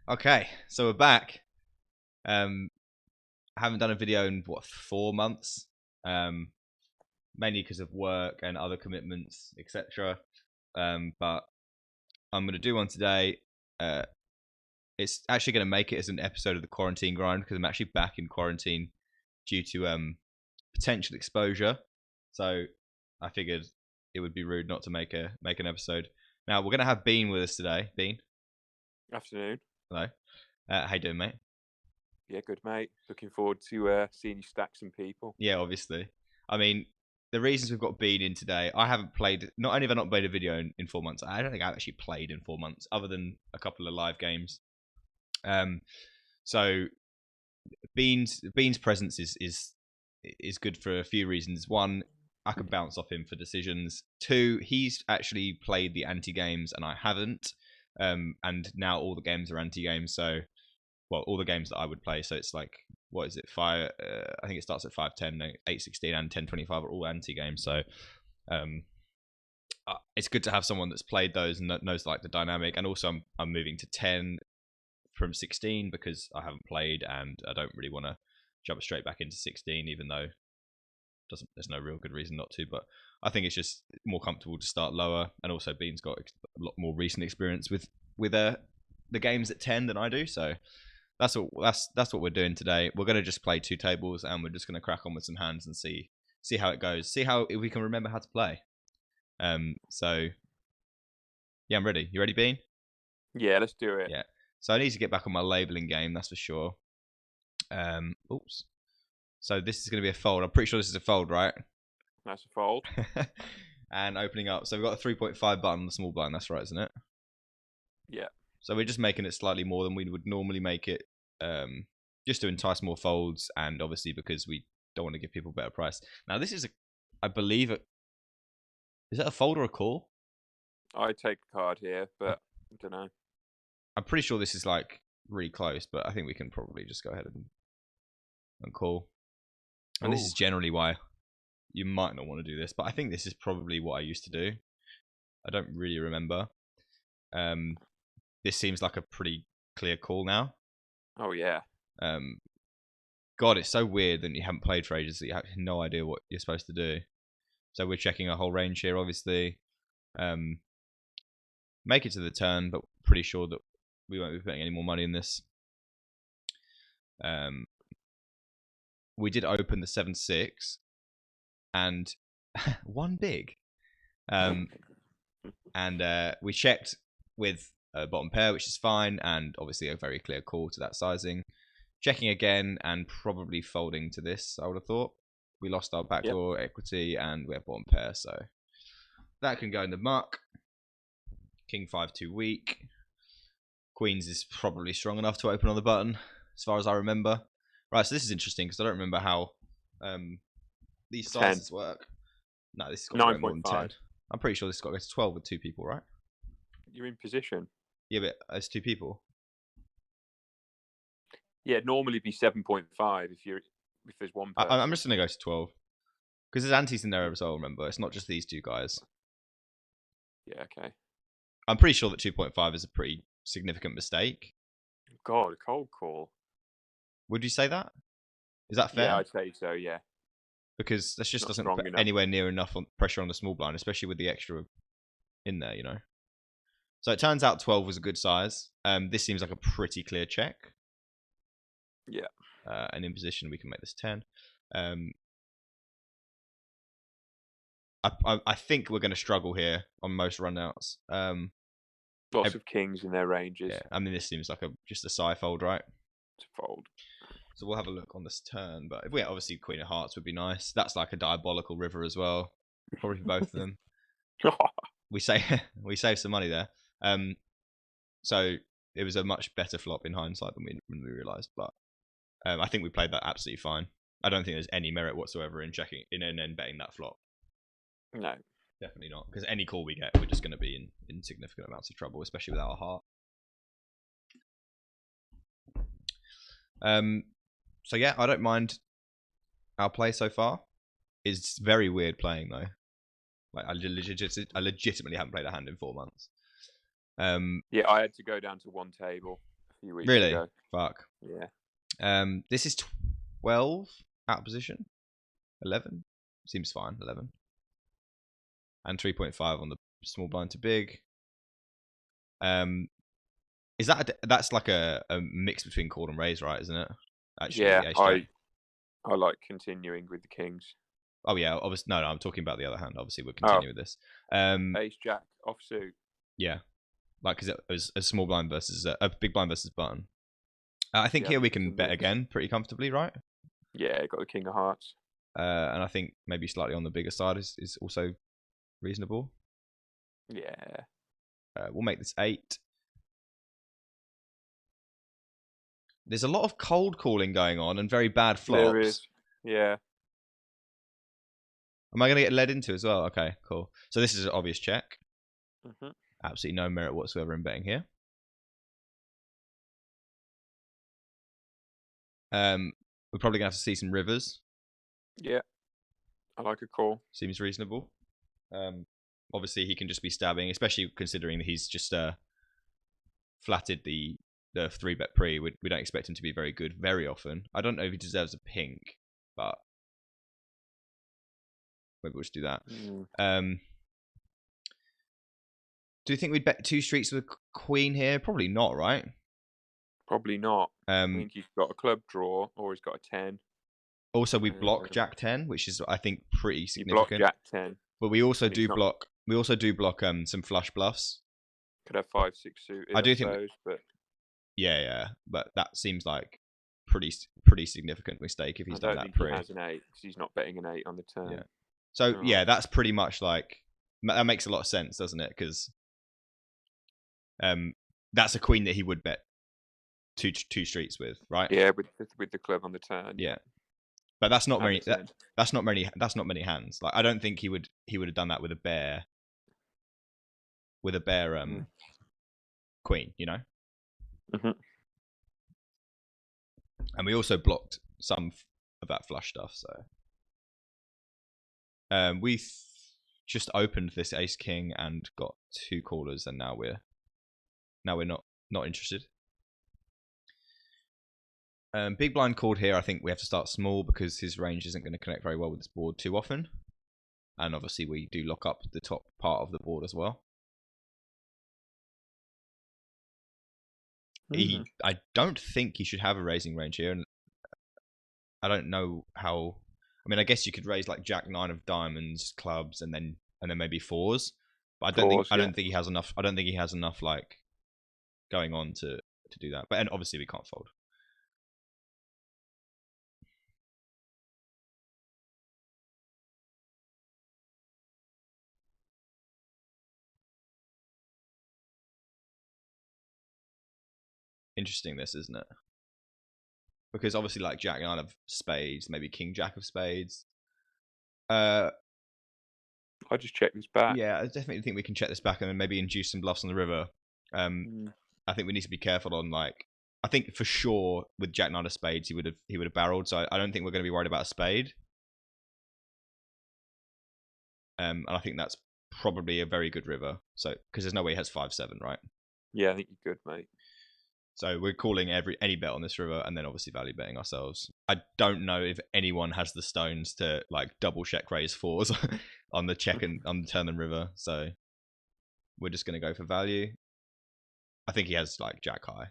Okay, so we're back. I haven't done a video in 4 months, mainly because of work and other commitments, etc. But I'm gonna do one today. It's actually gonna make it as an episode of the quarantine grind because I'm actually back in quarantine due to potential exposure. So I figured it would be rude not to make an episode. Now we're gonna have Bean with us today. Bean, Afternoon. hello. How you doing, mate? Yeah, good mate. Looking forward to seeing you stack some people. Yeah, obviously. I mean, the reasons we've got Bean in today, I haven't played. Not only have I not played a video in 4 months, I don't think I've actually played in 4 months, other than a couple of live games. So Bean's presence is good for a few reasons. One, I can bounce off him for decisions. Two, he's actually played the anti games and I haven't. And now all the games are anti games. So, well, all the games that I would play. So it's like, what is it? I think it starts at 510, 816, and 1025 are all anti games. So, it's good to have someone that's played those and knows like the dynamic. And also, I'm moving to 10 from 16 because I haven't played and I don't really want to jump straight back into 16, even though there's no real good reason not to. But I think it's just more comfortable to start lower. And also, Bean's got a lot more recent experience with the games at 10 than I do. So that's what we're doing today. We're gonna just play 2 tables and we're just gonna crack on with some hands and see how it goes. See how if we can remember how to play. So yeah, I'm ready. You ready, Bean? Yeah, let's do it. Yeah. So I need to get back on my labeling game, that's for sure. Oops. So this is going to be a fold. I'm pretty sure this is a fold, right? That's a fold. And opening up. So we've got a 3.5 button on the small blind. That's right, isn't it? Yeah. So we're just making it slightly more than we would normally make it, just to entice more folds, and obviously because we don't want to give people a better price. Now this is I believe is it a fold or a call? I take a card here, but I don't know. I'm pretty sure this is like really close, but I think we can probably just go ahead and call. And this is generally why you might not want to do this, but I think this is probably what I used to do. I don't really remember. This seems like a pretty clear call now. Oh yeah. God, it's so weird that you haven't played for ages that you have no idea what you're supposed to do. So we're checking a whole range here, obviously. Make it to the turn, but pretty sure that we won't be putting any more money in this. We did open the 7-6 and one big. And we checked with a bottom pair, which is fine, and obviously a very clear call to that sizing. Checking again and probably folding to this, I would have thought. We lost our backdoor equity and we have bottom pair, so that can go in the muck. King 5 too weak. Queens is probably strong enough to open on the button, as far as I remember. Right, so this is interesting because I don't remember how these sizes work. No, this has got to go more than 10. I'm pretty sure this has got to go to 12 with 2 people, right? You're in position. Yeah, but there's 2 people. Yeah, normally be 7.5 if there's one person. I'm just gonna go to 12 because there's antis in there as well. Remember, it's not just these 2 guys. Yeah, okay. I'm pretty sure that 2.5 is a pretty significant mistake. God, cold call. Would you say that? Is that fair? Yeah, I'd say so. Yeah. Because that just Not doesn't strong put enough. anywhere near enough pressure on the small blind, especially with the extra in there, you know. So it turns out 12 was a good size. This seems like a pretty clear check. Yeah. And in position, we can make this 10. I think we're going to struggle here on most runouts. Lots of kings in their ranges. Yeah, I mean, this seems like just a side fold, right? It's a fold. So we'll have a look on this turn. But if we obviously Queen of Hearts would be nice. That's like a diabolical river as well. Probably for both of them. We save some money there. So it was a much better flop in hindsight than we realised. But I think we played that absolutely fine. I don't think there's any merit whatsoever in checking in and then betting that flop. No. Definitely not. Because any call we get, we're just going to be in significant amounts of trouble, especially without a heart. So yeah, I don't mind our play so far. It's very weird playing though. Like I legitimately haven't played a hand in 4 months. Yeah, I had to go down to one table. few weeks Really? ago. Fuck. Yeah. This is 12 out of position. 11 seems fine. 11 and 3.5 on the small blind to big. Is that's like a mix between call and raise, right? Isn't it? Actually, Yeah, ace-jack. I like continuing with the kings. Oh yeah, obviously. No, I'm talking about the other hand. Obviously, we'll continue with this. Ace jack offsuit. Yeah, like because it was a small blind versus a big blind versus button. I think here we can bet again pretty comfortably, right? Yeah, got the king of hearts. And I think maybe slightly on the bigger side is also reasonable. Yeah. We'll make this 8. There's a lot of cold calling going on and very bad flops. There is. Yeah. Am I going to get led into as well? Okay, cool. So this is an obvious check. Mm-hmm. Absolutely no merit whatsoever in betting here. We're probably going to have to see some rivers. Yeah. I like a call. Seems reasonable. Obviously, he can just be stabbing, especially considering that he's just flatted the 3-bet pre. We don't expect him to be very good very often. I don't know if he deserves a pink, but maybe we'll just do that. Do you think we'd bet 2 streets with a queen here? Probably not, right? Probably not. I think he's got a club draw or he's got a 10. Also, we block Jack 10, which is I think pretty significant. You block Jack 10, but we also do block. We also do block some flush bluffs. Could have 5-6 suited. I do think. Those, but yeah, but that seems like pretty significant mistake if he's done that. He has an 8 because he's not betting an 8 on the turn. Yeah. So yeah, that's pretty much like that makes a lot of sense, doesn't it? Because that's a queen that he would bet two streets with, right? Yeah, with the club on the turn. Yeah, but that's not very. That's not many hands. Like I don't think he would have done that with a bear. With a bear queen, you know. Mm-hmm. And we also blocked some of that flush stuff. So we just opened this ace king and got 2 callers, and now we're not interested. Big blind called here. I think we have to start small because his range isn't going to connect very well with this board too often, and obviously we do lock up the top part of the board as well. I don't think he should have a raising range here, and I don't know how. I mean, I guess you could raise like Jack 9 of diamonds, clubs, and then maybe 4s. But I don't think he has enough. I don't think he has enough like going on to do that. But and obviously we can't fold. Interesting, this, isn't it? Because obviously, like Jack 9 of spades, maybe King Jack of spades. I just check this back. Yeah, I definitely think we can check this back and then maybe induce some bluffs on the river. I think we need to be careful on like. I think for sure with Jack 9 of spades he would have barreled. So I don't think we're going to be worried about a spade. And I think that's probably a very good river. So because there's no way he has 5-7, right? Yeah, I think you're good, mate. So we're calling any bet on this river, and then obviously value betting ourselves. I don't know if anyone has the stones to like double check raise 4s on the check and on the turn and river. So we're just going to go for value. I think he has like Jack high.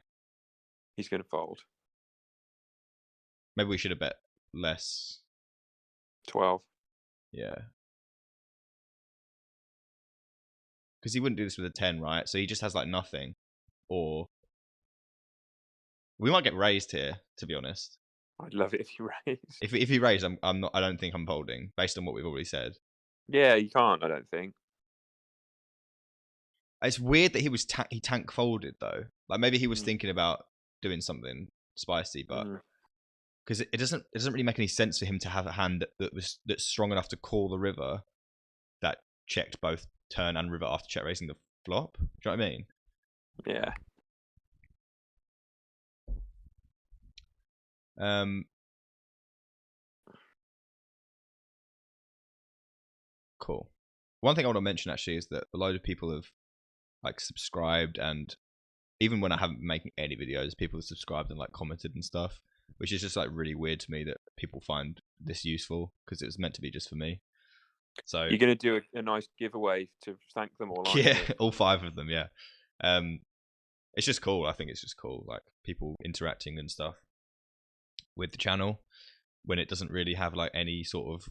He's going to fold. Maybe we should have bet less. 12. Yeah. Because he wouldn't do this with a 10, right? So he just has like nothing, or. We might get raised here, to be honest. I'd love it if you raise. If he raised, I'm not. I don't think I'm folding based on what we've already said. Yeah, you can't. I don't think. It's weird that he was he tank folded though. Like maybe he was thinking about doing something spicy, but because it doesn't really make any sense for him to have a hand that's strong enough to call the river that checked both turn and river after check raising the flop. Do you know what I mean? Yeah. Cool. One thing I want to mention actually is that a load of people have like subscribed and even when I haven't been making any videos, people have subscribed and like commented and stuff, which is just like really weird to me that people find this useful because it was meant to be just for me. So You're going to do a nice giveaway to thank them all, aren't yeah, you? all 5 of them. Yeah, it's just cool. I think it's just cool, like people interacting and stuff with the channel when it doesn't really have like any sort of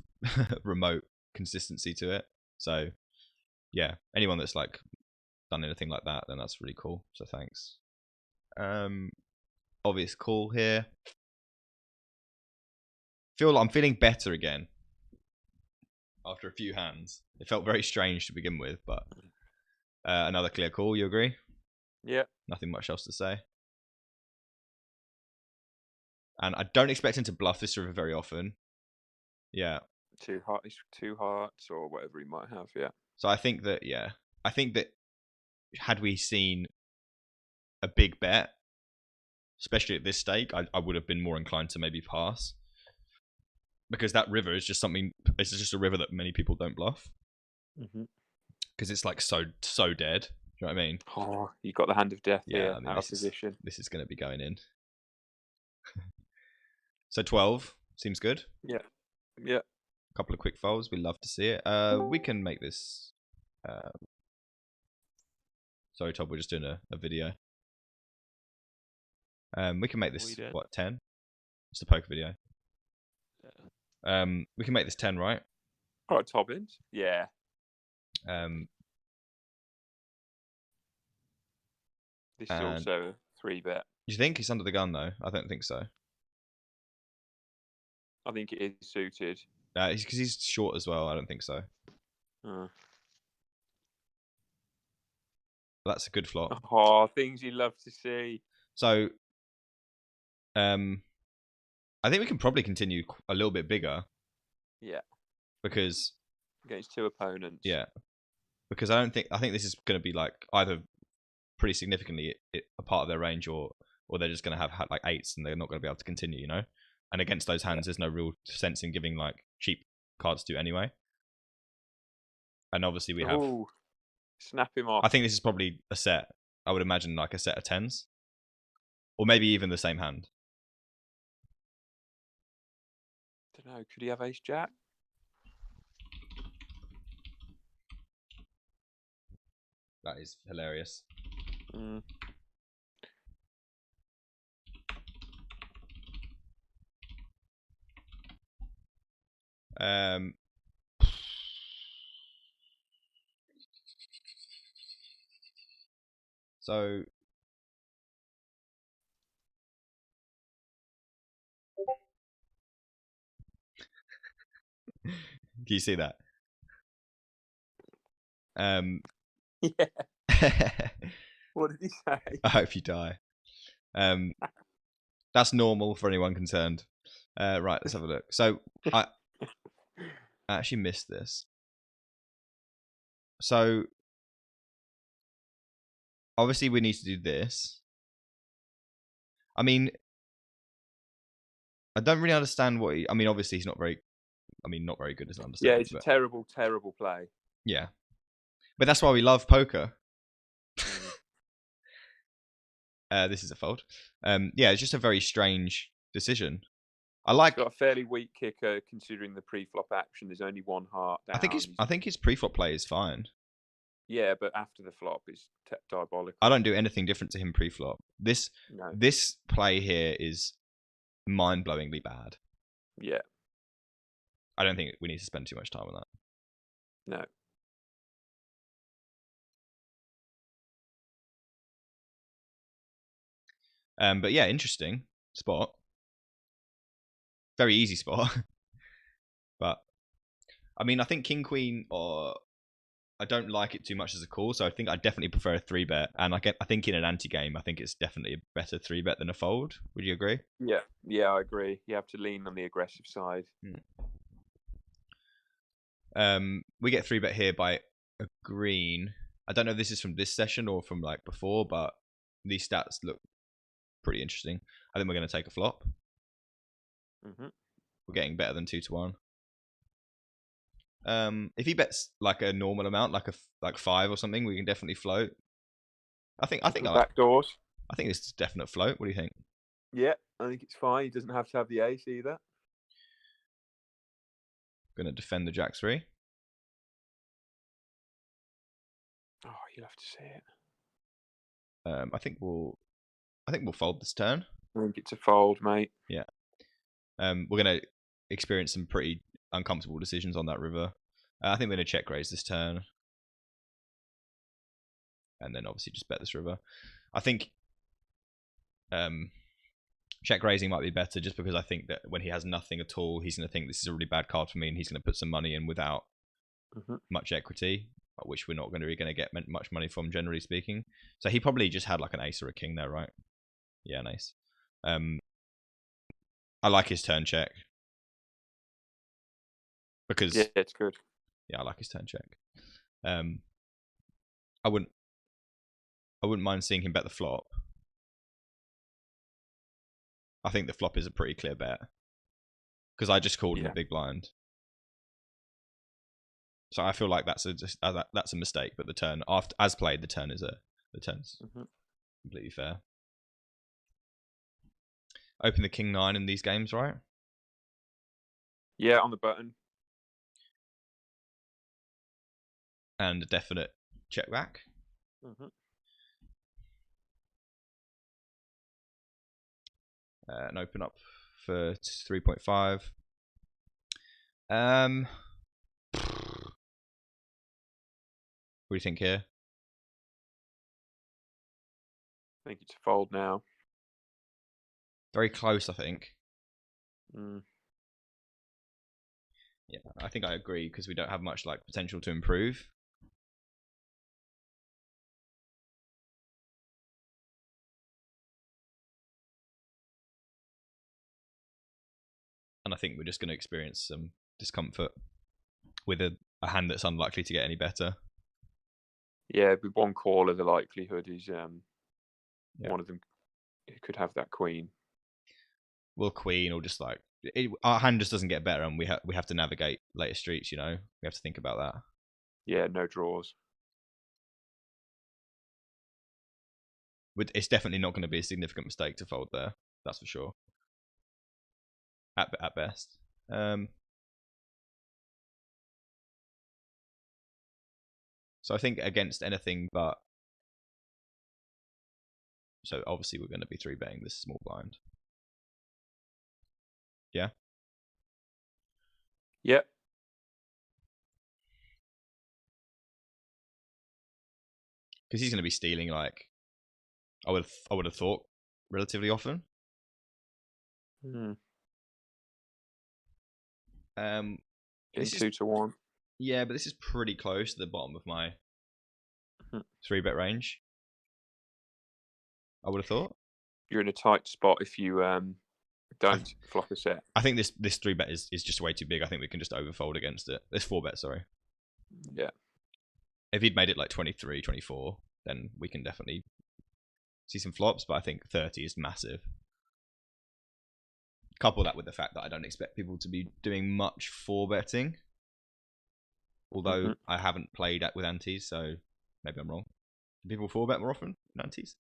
remote consistency to it. So yeah, anyone that's like done anything like that, then that's really cool. So thanks. Obvious call here. I'm feeling better again after a few hands. It felt very strange to begin with, but another clear call. You agree? Yeah. Nothing much else to say. And I don't expect him to bluff this river very often. Yeah. 2 hearts or whatever he might have. Yeah. So I think that had we seen a big bet, especially at this stake, I would have been more inclined to maybe pass. Because that river is just something. It's just a river that many people don't bluff. Because it's like so dead. Do you know what I mean? Oh, you got the hand of death here, I mean, out of position. This is going to be going in. So 12 seems good. Yeah. Yeah. A couple of quick folds. We love to see it. We can make this. Sorry, Todd. We're just doing a video. We can make this 10. It's a poker video. We can make this 10, right? All right, Tobbins. Yeah. This is also a 3-bet. Do you think he's under the gun though? I don't think so. I think it is suited. Because he's short as well. I don't think so. That's a good flop. Oh, things you love to see. So, I think we can probably continue a little bit bigger. Yeah. Because against 2 opponents. Yeah. Because I think this is going to be like either pretty significantly a part of their range, or they're just going to have like 8s and they're not going to be able to continue, you know. And against those hands, there's no real sense in giving like cheap cards to anyway. And obviously we have. Ooh, snap him off. I think this is probably a set. I would imagine like a set of 10s, or maybe even the same hand. Don't know. Could he have Ace Jack? That is hilarious. So can you see that? Yeah. What did he say? I hope you die. That's normal for anyone concerned. Right, let's have a look. So I actually missed this. So obviously we need to do this. I mean, I don't really understand what I mean, obviously he's not very good as an understatement. Yeah, it's a terrible, terrible play. Yeah. But that's why we love poker. This is a fold. Yeah, it's just a very strange decision. He's got a fairly weak kicker considering the pre-flop action. There's only 1 heart down. I think his pre-flop play is fine. Yeah, but after the flop is diabolical. I don't do anything different to him pre-flop. This play here is mind-blowingly bad. Yeah. I don't think we need to spend too much time on that. No. But yeah, interesting spot. Very easy spot. But I mean, I think King Queen, or I don't like it too much as a call, so I think I definitely prefer a 3-bet. And I think in an anti-game, I think it's definitely a better 3-bet than a fold. Would you agree? Yeah, I agree. You have to lean on the aggressive side. We get 3-bet here by a green. I don't know if this is from this session or from like before, but these stats look pretty interesting. I think we're going to take a flop. We're getting better than 2-1. If he bets like a normal amount, like 5 or something, we can definitely float. I think back doors. I think this is definite float. What do you think? Yeah, I think it's fine. He doesn't have to have the ace either. Going to defend the jack 3. Oh, you'll have to see it. I think we'll fold this turn. I think it's a fold, mate. Yeah. We're going to experience some pretty uncomfortable decisions on that river. I think we're going to check raise this turn. And then obviously just bet this river. I think check raising might be better just because I think that when he has nothing at all, he's going to think this is a really bad card for me and he's going to put some money in without much equity, which we're not going to get much money from, generally speaking. So he probably just had like an ace or a king there, right? Yeah, an ace. I like his turn check. Because yeah, it's good. Yeah, I like his turn check. I wouldn't mind seeing him bet the flop. I think the flop is a pretty clear bet because I just called in the big blind. So I feel like that's a mistake. But the turn after as played, the turn's completely fair. Open the king 9 in these games, right? Yeah, on the button. And a definite check back. And open up for 3.5. What do you think here? I think it's a fold now. Very close, I think. Yeah, I think I agree because we don't have much like potential to improve. And I think we're just going to experience some discomfort with a hand that's unlikely to get any better. Yeah, with one caller, the likelihood is one of them could have that queen. Well, queen or just like our hand just doesn't get better, and we have to navigate later streets. You know, we have to think about that. Yeah, no draws. It's definitely not going to be a significant mistake to fold there. That's for sure. At best. So I think against anything but. So obviously we're going to be 3-betting this small blind. Yeah. Yep. Because he's going to be stealing like. I would have thought relatively often. This is 2-1. Yeah, but this is pretty close to the bottom of my 3-bet range. I would have thought. You're in a tight spot if you don't flop a set. I think this 3-bet is just way too big. I think we can just overfold against it. This 4-bet, sorry. Yeah. If he'd made it like 23, 24, then we can definitely see some flops, but I think 30 is massive. Couple that with the fact that I don't expect people to be doing much 4-betting. Although I haven't played with antes, so maybe I'm wrong. Do people 4-bet more often than antes?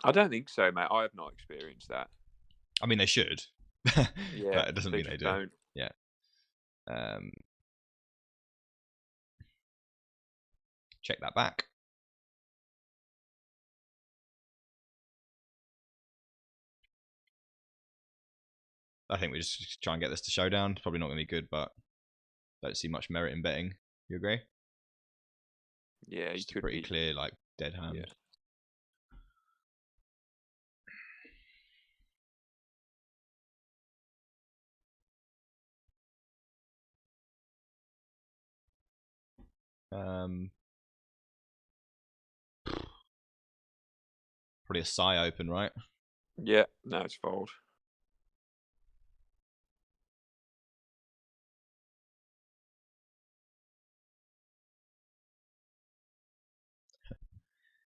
I don't think so, mate. I have not experienced that. I mean, they should. Yeah, but it doesn't mean they do. Don't. Yeah. Check that back. I think we just try and get this to showdown. It's probably not going to be good, but don't see much merit in betting. You agree? Yeah, just a pretty clear, like, dead hand. Yeah. Probably a Psy open, right? Yeah, no, it's fold.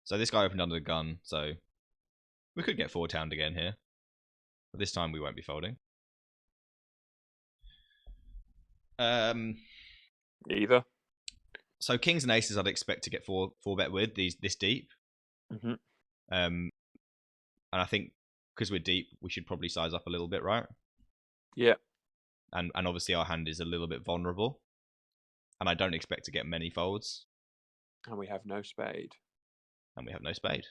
So this guy opened under the gun, so we could get 4-towned again here. But this time we won't be folding. Either. So kings and aces I'd expect to get 4-bet with, this deep. And I think because we're deep, we should probably size up a little bit, right? Yeah. And obviously our hand is a little bit vulnerable, and I don't expect to get many folds. And we have no spade. And we have no spade.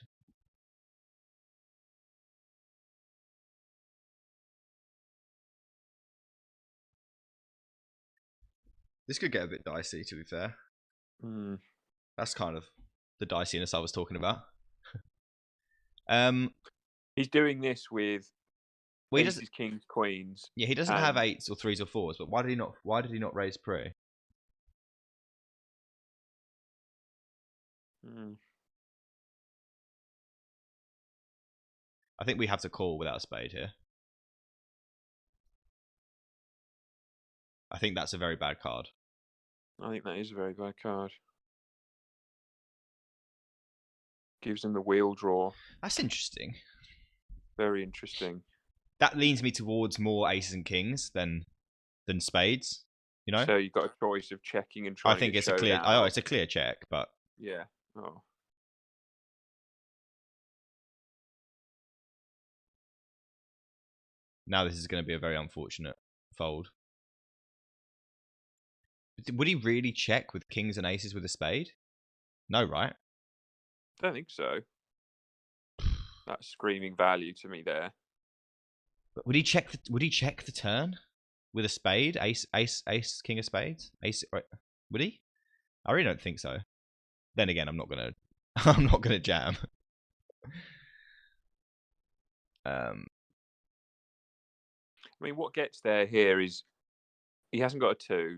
This could get a bit dicey, to be fair. That's kind of the diciness I was talking about. He's doing this with well, aces, kings, queens. Yeah, he doesn't have eights or threes or fours. But why did he not? Why did he not raise pre? I think we have to call without a spade here. I think that's a very bad card. I think that is a very bad card. Gives him the wheel draw. That's interesting. Very interesting. That leans me towards more aces and kings than spades. You know. So you've got a choice of checking and trying. I think it's a clear. It's a clear check, but yeah. Oh. Now this is going to be a very unfortunate fold. Would he really check with kings and aces with a spade? No, right? I don't think so. That's screaming value to me there. But would he check? Would he check the turn with a spade? Ace, king of spades. Ace. Right. Would he? I really don't think so. Then again, I'm not gonna. I'm not gonna jam. I mean, what gets there here is he hasn't got a 2,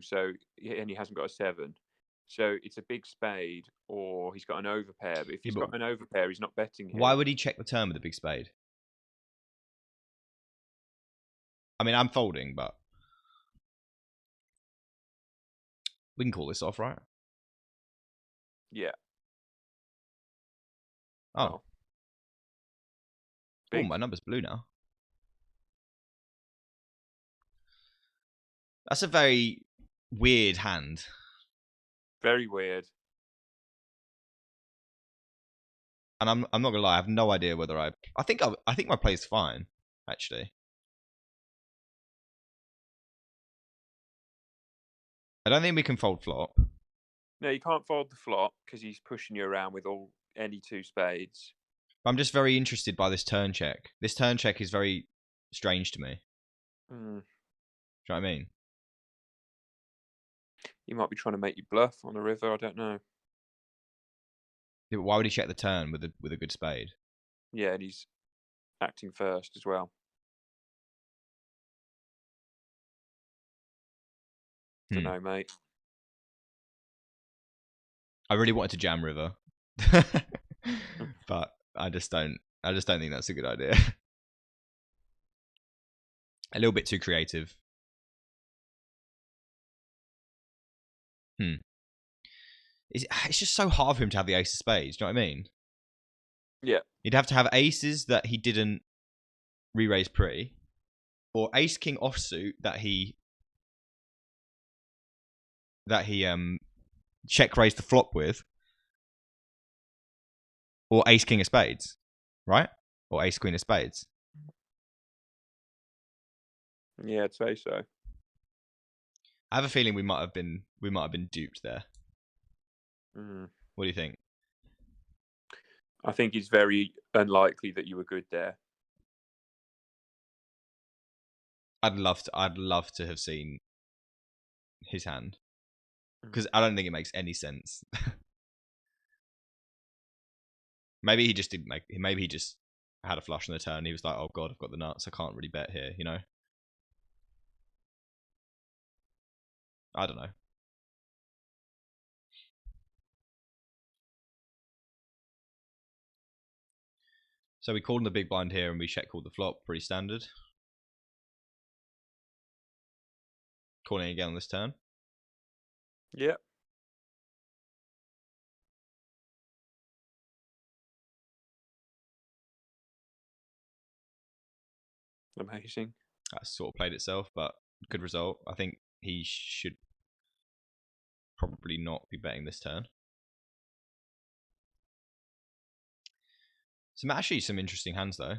and he hasn't got a 7. So it's a big spade, or he's got an overpair. But if he's got an overpair, he's not betting here. Why would he check the turn with a big spade? I mean, I'm folding, but we can call this off, right? Yeah. Oh. Oh, my number's blue now. That's a very weird hand. Very weird. And I'm not gonna lie, I have no idea whether I think my play's fine, actually. I don't think we can fold flop. No, you can't fold the flop because he's pushing you around with any 2 spades. I'm just very interested by this turn check. This turn check is very strange to me. Do you know what I mean? He might be trying to make you bluff on the river. I don't know. Yeah, but why would he check the turn with a good spade? Yeah, and he's acting first as well. Don't know, mate. I really wanted to jam river, but I just don't think that's a good idea. A little bit too creative. It's just so hard for him to have the ace of spades. Do you know what I mean? Yeah. He'd have to have aces that he didn't re-raise pre, or ace king offsuit that he check raised the flop with, or ace king of spades, right? Or ace queen of spades. Yeah, I'd say so. I have a feeling we might have been duped there. What do you think? I think it's very unlikely that you were good there. I'd love to have seen his hand, because I don't think it makes any sense. Maybe he just didn't make. Maybe he just had a flush on the turn. He was like, "Oh God, I've got the nuts. I can't really bet here." You know. I don't know. So we called in the big blind here, and we check called the flop. Pretty standard. Calling again on this turn. Yeah. Amazing. That sort of played itself, but good result. I think he should probably not be betting this turn. Some interesting hands though.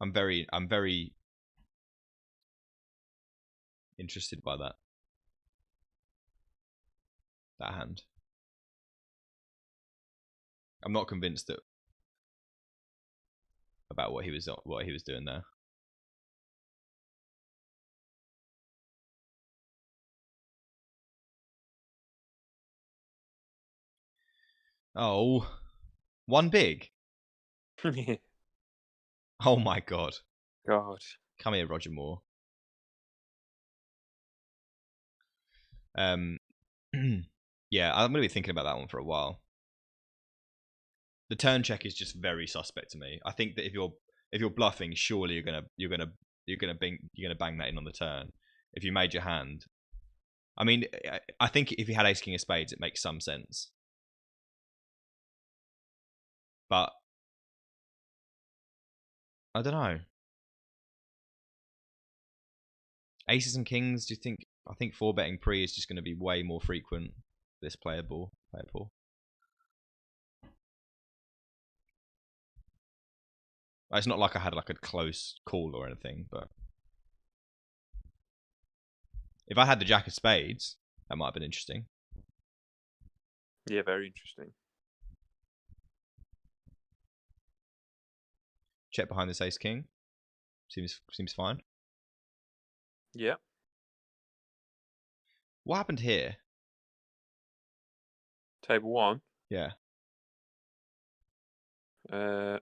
I'm very interested by that hand. I'm not convinced about what he was doing there. Oh, one big. Oh my god. God. Come here, Roger Moore. Yeah, I'm gonna be thinking about that one for a while. The turn check is just very suspect to me. I think that if you're bluffing, surely you're gonna bang that in on the turn. If you made your hand, I mean, I think if you had ace king of spades, it makes some sense. But I don't know. Aces and kings. Do you think? I think 4-betting pre is just going to be way more frequent. This playable. It's not like I had like a close call or anything, but if I had the jack of spades, that might have been interesting. Yeah, very interesting. Check behind this ace king. Seems fine. Yeah. What happened here? Table 1. Yeah. You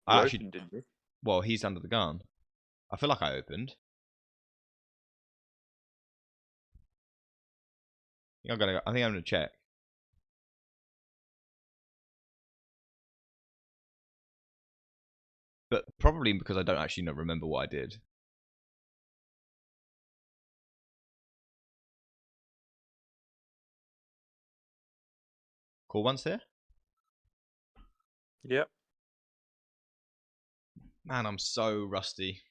opened, didn't you? Well, he's under the gun. I feel like I opened. I think I'm gonna check. But probably because I don't actually remember what I did. Call once here? Yep. Man, I'm so rusty.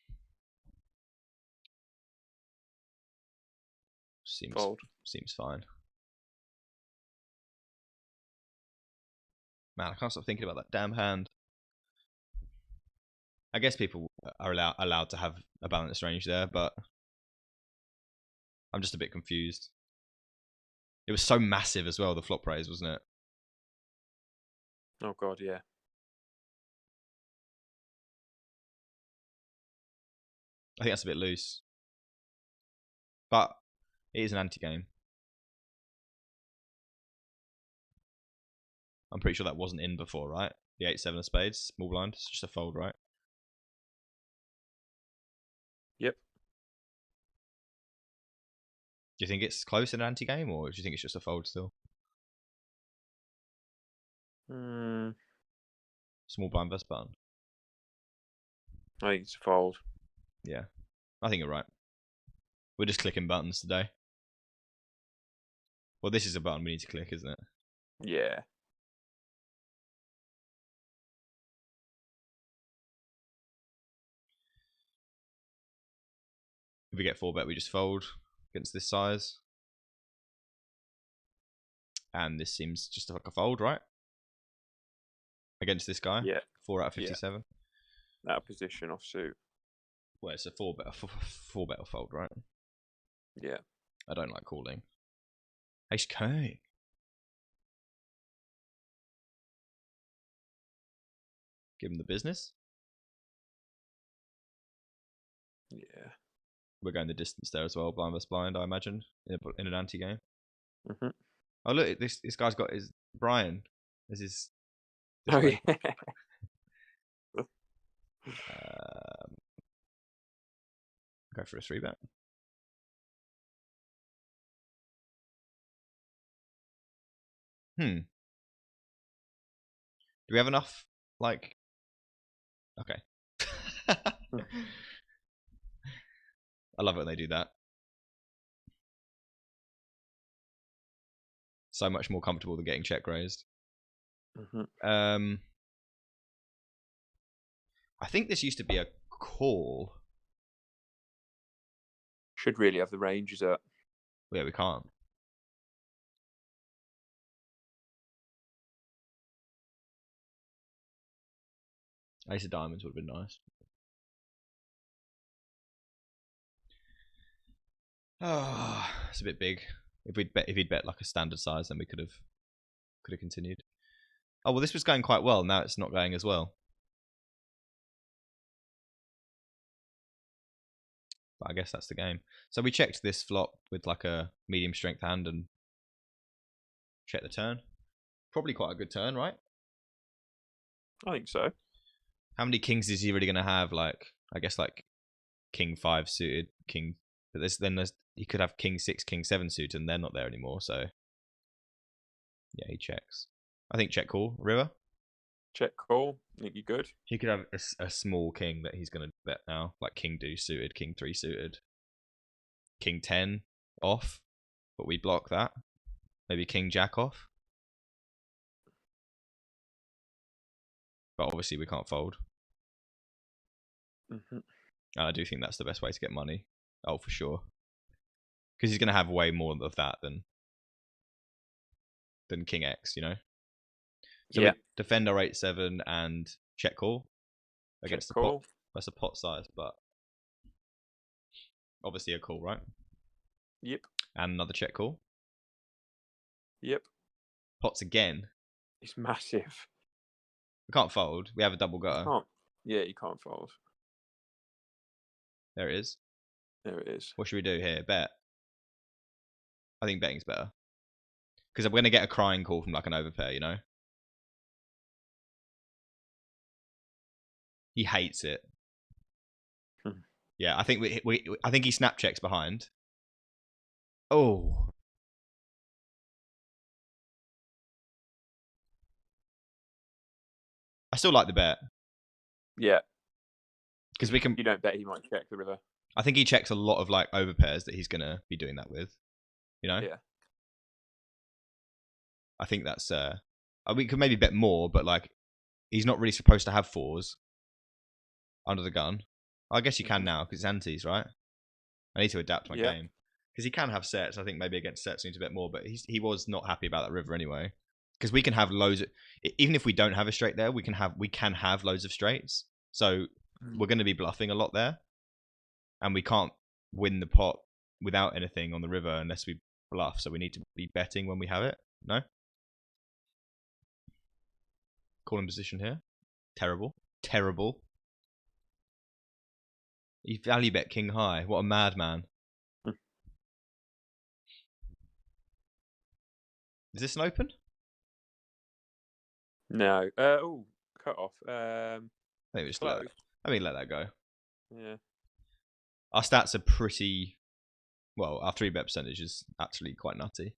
Seems fine. Man, I can't stop thinking about that damn hand. I guess people are allowed to have a balanced range there, but I'm just a bit confused. It was so massive as well, the flop raise, wasn't it? Oh god, yeah. I think that's a bit loose. But it is an anti-game. I'm pretty sure that wasn't in before, right? The 8-7 of spades, small blind. It's just a fold, right? Yep. Do you think it's close in an anti-game, or do you think it's just a fold still? Small blind versus button. I think it's a fold. Yeah, I think you're right. We're just clicking buttons today. Well, this is a button we need to click, isn't it? Yeah. If we get 4-bet, we just fold against this size. And this seems just like a fold, right? Against this guy? Yeah. 4 out of 57. Yeah. Out of position, offsuit. Well, it's a 4-bet or fold, right? Yeah. I don't like calling. Ace king. Give him the business. Yeah. We're going the distance there as well, blind versus blind, I imagine, in an anti-game. Mm-hmm. Oh, look, this guy's got his Brian as his... Oh, yeah. Go for a 3-bet. Do we have enough, like... Okay. I love it when they do that. So much more comfortable than getting check raised. Mm-hmm. I think this used to be a call. Should really have the ranges up. Yeah, we can't. Ace of diamonds would have been nice. Oh, it's a bit big. If he'd bet like a standard size, then we could have continued. Oh well, this was going quite well. Now it's not going as well. But I guess that's the game. So we checked this flop with like a medium strength hand and check the turn. Probably quite a good turn, right? I think so. How many kings is he really going to have? Like, I guess like king 5 suited, king. But there's he could have king 6, king 7 suited, and they're not there anymore. So yeah, he checks. I think check call river. Check call. I think you're good. He could have a small king that he's going to bet now, like king deuce suited, king 3 suited, king 10 off, but we block that. Maybe king jack off. But obviously we can't fold. And I do think that's the best way to get money. Oh, for sure. Because he's going to have way more of that than king X, you know? So we defend our 8-7 and check call against the pot. That's a pot size, but obviously a call, right? Yep. And another check call. Yep. Pots again. It's massive. We can't fold. We have a double gutter. Yeah, you can't fold. There it is. There it is. What should we do here? Bet. I think betting's better. Because I'm going to get a crying call from like an overpair, you know? He hates it. Yeah, I think I think he snap checks behind. Oh. I still like the bet. Yeah. Because we can. You don't bet he might check the river. I think he checks a lot of like overpairs that he's gonna be doing that with. You know? Yeah. I think that's we could maybe bet more, but like he's not really supposed to have 4s under the gun. I guess you can now because it's antes, right? I need to adapt my game. Because he can have sets. I think maybe against sets we need to bet more, but he was not happy about that river anyway. Because we can have loads of, even if we don't have a straight there, we can have loads of straights. So we're going to be bluffing a lot there, and we can't win the pot without anything on the river unless we bluff. So we need to be betting when we have it. No. Calling position here. Terrible. He value bet king high. What a madman. Is this an open? No. Cut off. I think we just let that go. Yeah. Our stats are pretty. Well, our 3-bet percentage is actually quite nutty.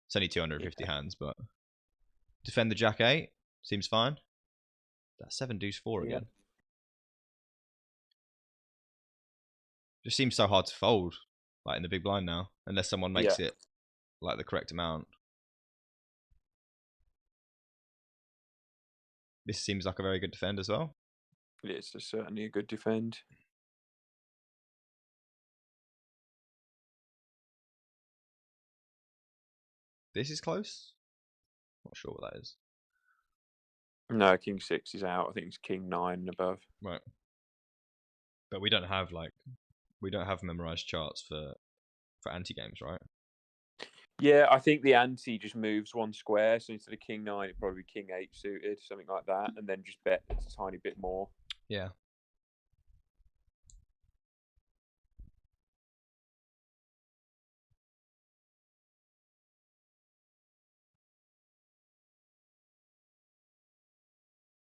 It's only 250 hands, but defend the jack 8 seems fine. That's 7 deuce 4 again. Just seems so hard to fold, like in the big blind now, unless someone makes it like the correct amount. This seems like a very good defend as well. It's certainly a good defend. This is close. Not sure what that is. No, king 6 is out. I think it's king 9 and above. Right. But we don't have memorized charts for ante games, right? Yeah, I think the ante just moves one square. So instead of king 9, it'd probably be king 8 suited, something like that, and then just bet a tiny bit more. Yeah.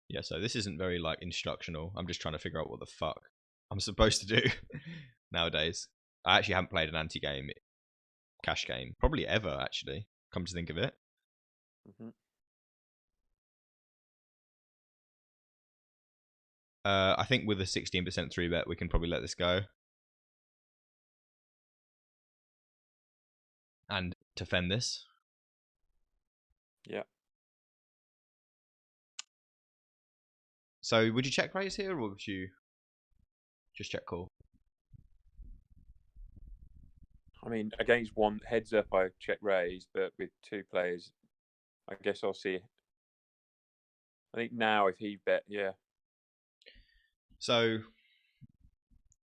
Yeah, so this isn't very like instructional. I'm just trying to figure out what the fuck I'm supposed to do nowadays. I actually haven't played an ante game, cash game, probably ever actually. Come to think of it. I think with a 16% 3-bet, we can probably let this go. And defend this. Yeah. So would you check raise here, or would you just check call? I mean, against one heads up, I check raise, but with 2 players, I guess I'll see. I think now if he bet, So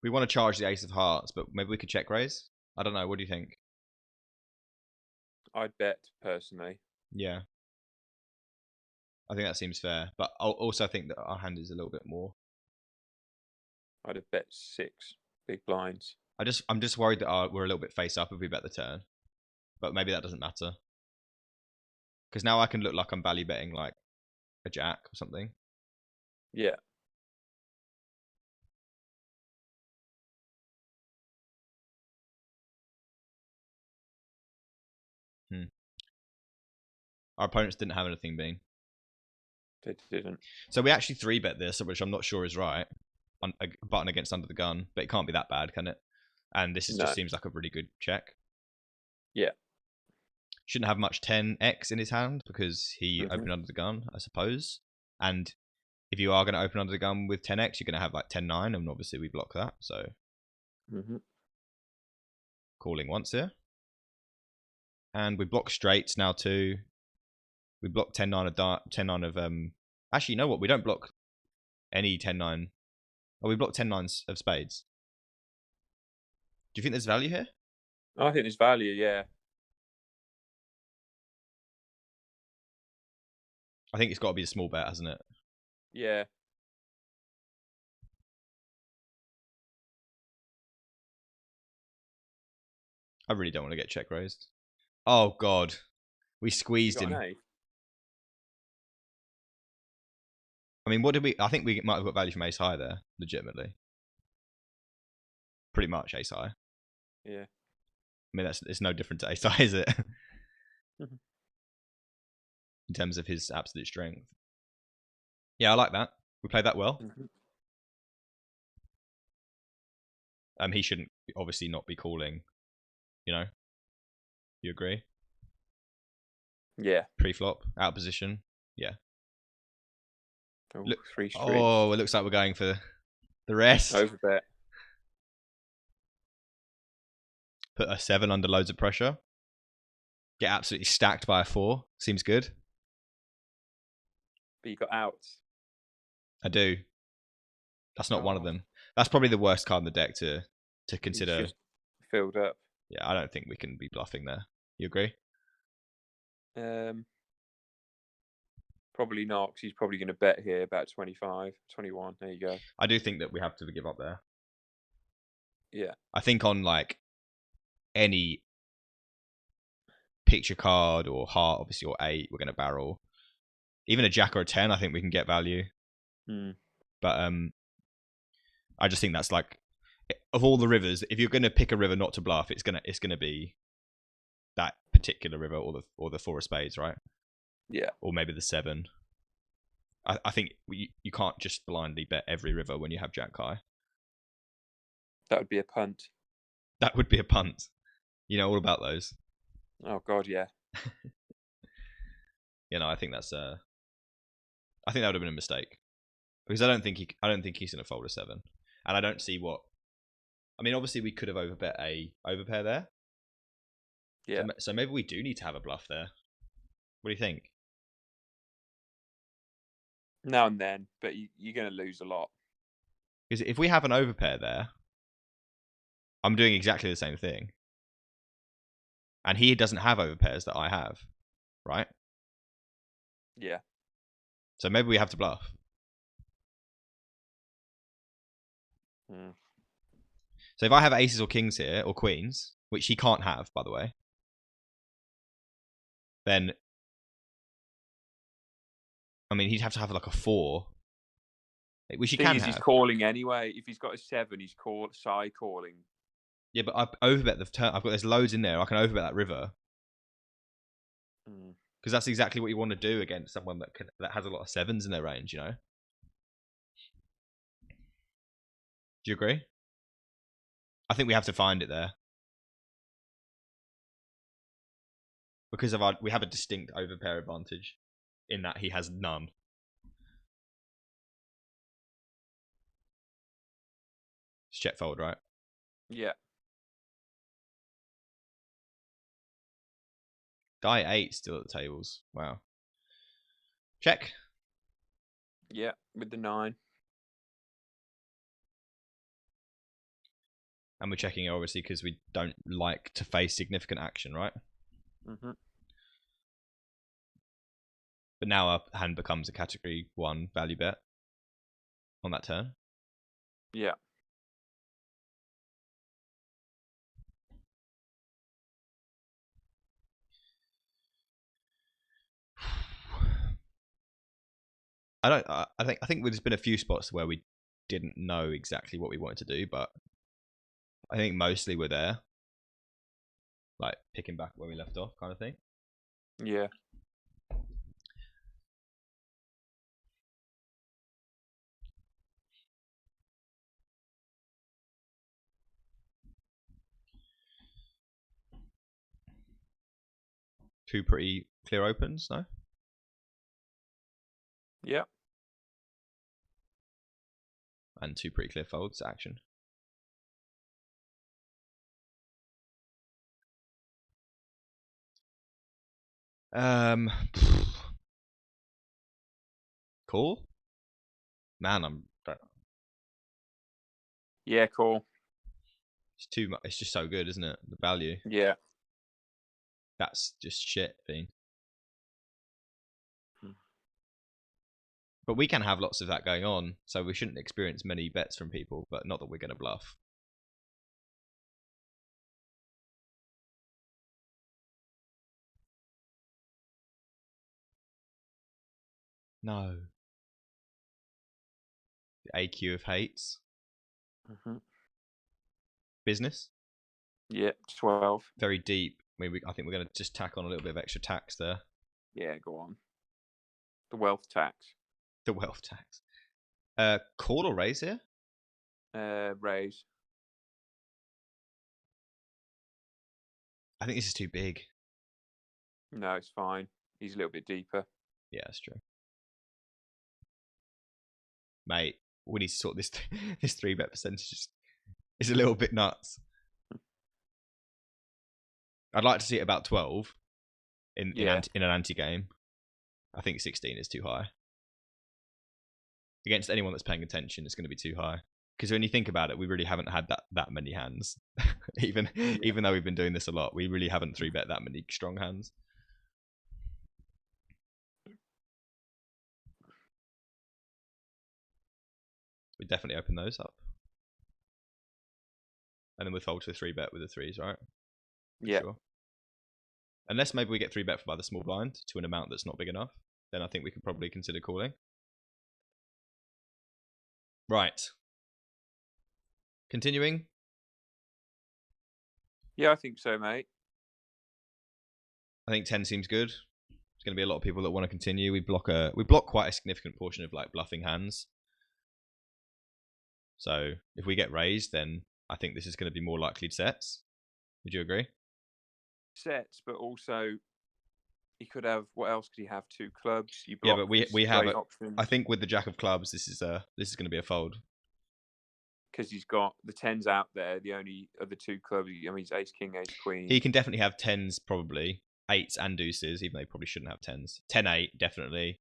we want to charge the ace of hearts, but maybe we could check raise. I don't know. What do you think? I'd bet personally. Yeah, I think that seems fair. But I also think that our hand is a little bit more. I'd have bet 6 big blinds. I'm just worried that we're a little bit face up if we bet the turn, but maybe that doesn't matter because now I can look like I'm value betting like a jack or something. Yeah. Our opponents didn't have anything being. They didn't. So we actually 3-bet this, which I'm not sure is right. A button against under the gun, but it can't be that bad, can it? And this just seems like a really good check. Yeah. Shouldn't have much 10x in his hand because he opened under the gun, I suppose. And if you are going to open under the gun with 10x, you're going to have like 10-9, and obviously we block that. So calling once here. And we block straights now too. We block 10-9 of 10-9 of actually, you know what? We don't block any 10-9. Oh, we block 10-9s of spades. Do you think there's value here? I think there's value, yeah. I think it's got to be a small bet, hasn't it? Yeah. I really don't want to get check raised. Oh, God. We squeezed him. I mean, what did we... I think we might have got value from ace high there, legitimately. Pretty much ace high. Yeah. I mean, it's no different to ace high, is it? In terms of his absolute strength. Yeah, I like that. We played that well. He shouldn't obviously not be calling, you know? You agree? Yeah. Pre-flop, out of position. Yeah. Oh, 3 streets. Oh, it looks like we're going for the rest. Overbet. Put a 7 under loads of pressure. Get absolutely stacked by a 4. Seems good. But you got outs. I do. That's not one of them. That's probably the worst card in the deck to consider. It's just filled up. Yeah, I don't think we can be bluffing there. You agree? Probably not, because he's probably going to bet here about 25, 21. There you go. I do think that we have to give up there. Yeah. I think on like any picture card or heart, obviously, or 8, we're going to barrel. Even a jack or a 10, I think we can get value. But I just think that's like, of all the rivers, if you're going to pick a river not to bluff, it's gonna be that particular river or the 4 of spades, right? Yeah. Or maybe the 7. I think you can't just blindly bet every river when you have jack high. That would be a punt. That would be a punt. You know all about those. Oh God, yeah. You know, I think that's I think that would have been a mistake because I don't think he's going to fold a 7, and I don't see what. I mean, obviously we could have overbet a overpair there. Yeah. So maybe we do need to have a bluff there. What do you think? Now and then, but you're going to lose a lot. Because if we have an overpair there, I'm doing exactly the same thing. And he doesn't have overpairs that I have, right? Yeah. So maybe we have to bluff. So if I have aces or kings here, or queens, which he can't have, by the way, then, I mean, he'd have to have like a 4, which he can have. He's calling anyway. If he's got a 7, he's side calling. Yeah, but I overbet the turn. There's loads in there. I can overbet that river. Because that's exactly what you want to do against someone that has a lot of 7s in their range, you know? Do you agree? I think we have to find it there. Because of we have a distinct overpair advantage in that he has none. It's check fold, right? Yeah. Die 8 still at the tables. Wow. Check. Yeah, with the 9. And we're checking it obviously because we don't like to face significant action, right? Mm-hmm. But now our hand becomes a category 1 value bet on that turn. Yeah. I think there's been a few spots where we didn't know exactly what we wanted to do, but I think mostly we're there, like picking back where we left off, kind of thing. Yeah. Two pretty clear opens, no? Yeah. And two pretty clear folds. Action. Cool. Man, Yeah. Cool. it's too much. It's just so good, isn't it? The value. Yeah. That's just shit, Fiend. Hmm. But we can have lots of that going on, so we shouldn't experience many bets from people, but not that we're going to bluff. No. The AQ of hates. Mm-hmm. Business. Yeah. 12. Very deep. I think we're going to just tack on a little bit of extra tax there. Yeah. Go on. The wealth tax. The wealth tax. Call or raise here? Raise. I think this is too big. No, it's fine. He's a little bit deeper. Yeah, that's true. Mate, we need to sort this. This 3-bet percentage is a little bit nuts. I'd like to see it about 12 in an anti game. I think 16 is too high. Against anyone that's paying attention, it's going to be too high. Because when you think about it, we really haven't had that many hands. even though we've been doing this a lot, we really haven't 3-bet that many strong hands. We definitely open those up. And then we fold to a 3-bet with the 3s, right? Yeah. Sure. Unless maybe we get 3-bet by the small blind to an amount that's not big enough, then I think we could probably consider calling. Right. Continuing. Yeah, I think so, mate. I think 10 seems good. There's going to be a lot of people that want to continue. We block quite a significant portion of like bluffing hands. So if we get raised, then I think this is going to be more likely sets. Would you agree? Sets, but also he could have. What else could he have? 2 clubs. You Yeah, block but we have. options. I think with the Jack of Clubs, this is going to be a fold. Because he's got the 10s out there. The only other 2 clubs. I mean, he's Ace King, Ace Queen. He can definitely have 10s, probably 8s and deuces, even though he probably shouldn't have 10s. 10-8 definitely.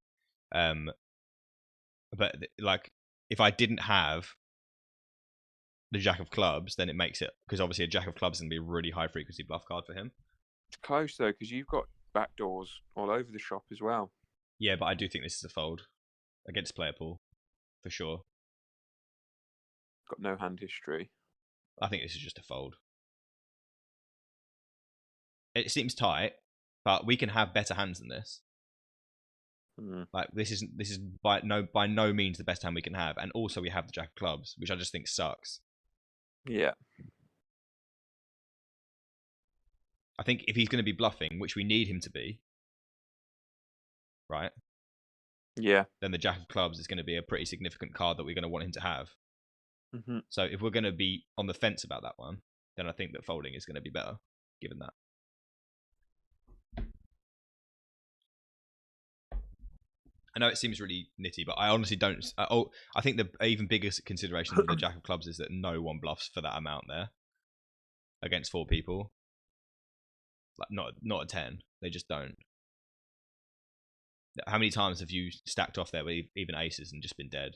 But like if I didn't have the Jack of Clubs, then it makes it, because obviously a Jack of Clubs is going to be a really high frequency bluff card for him. It's close though, because you've got backdoors all over the shop as well. Yeah, but I do think this is a fold against player pool for sure. Got no hand history. I think this is just a fold. It seems tight, but we can have better hands than this. Like this is by no means the best hand we can have, and also we have the Jack of Clubs, which I just think sucks. Yeah. I think if he's going to be bluffing, which we need him to be, right? Yeah. Then the Jack of Clubs is going to be a pretty significant card that we're going to want him to have. Mm-hmm. So if we're going to be on the fence about that one, then I think that folding is going to be better, given that. I know it seems really nitty, but I honestly don't. I think the even bigger consideration of the Jack of Clubs is that no one bluffs for that amount there against 4 people. Like not a 10, they just don't. How many times have you stacked off there with even aces and just been dead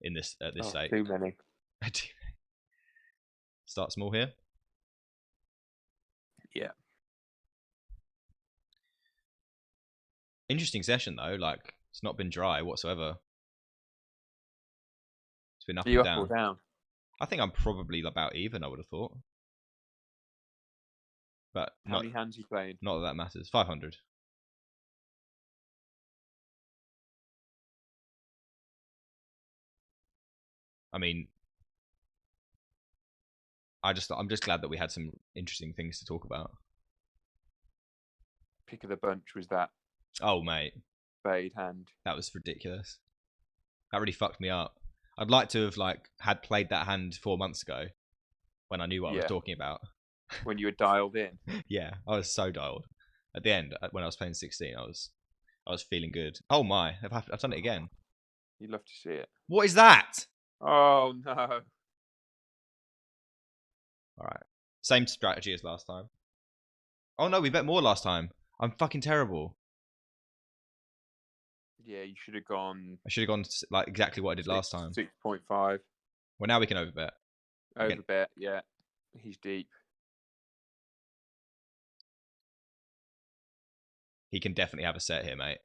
in this at this state? Too many. Start small here. Yeah. Interesting session though. Like it's not been dry whatsoever. It's been up Are you and up or down. down? I think I'm probably about even. I would have thought, but How many hands are you playing? not that matters. 500. I mean, I'm just glad that we had some interesting things to talk about. Pick of the bunch was that Oh mate, spade hand. that was ridiculous. That really fucked me up. I'd like to have had played that hand 4 months ago when I knew what I was talking about. When you were dialed in. Yeah, I was so dialed. At the end, when I was playing 16, I was feeling good. Oh my, I've done it again. You'd love to see it. What is that? Oh no. All right, same strategy as last time. Oh no, we bet more last time. I'm fucking terrible. Yeah, you should have gone. I should have gone like exactly what I did last time. 6.5. Well, now we can overbet. Overbet, yeah. He's deep. He can definitely have a set here, mate.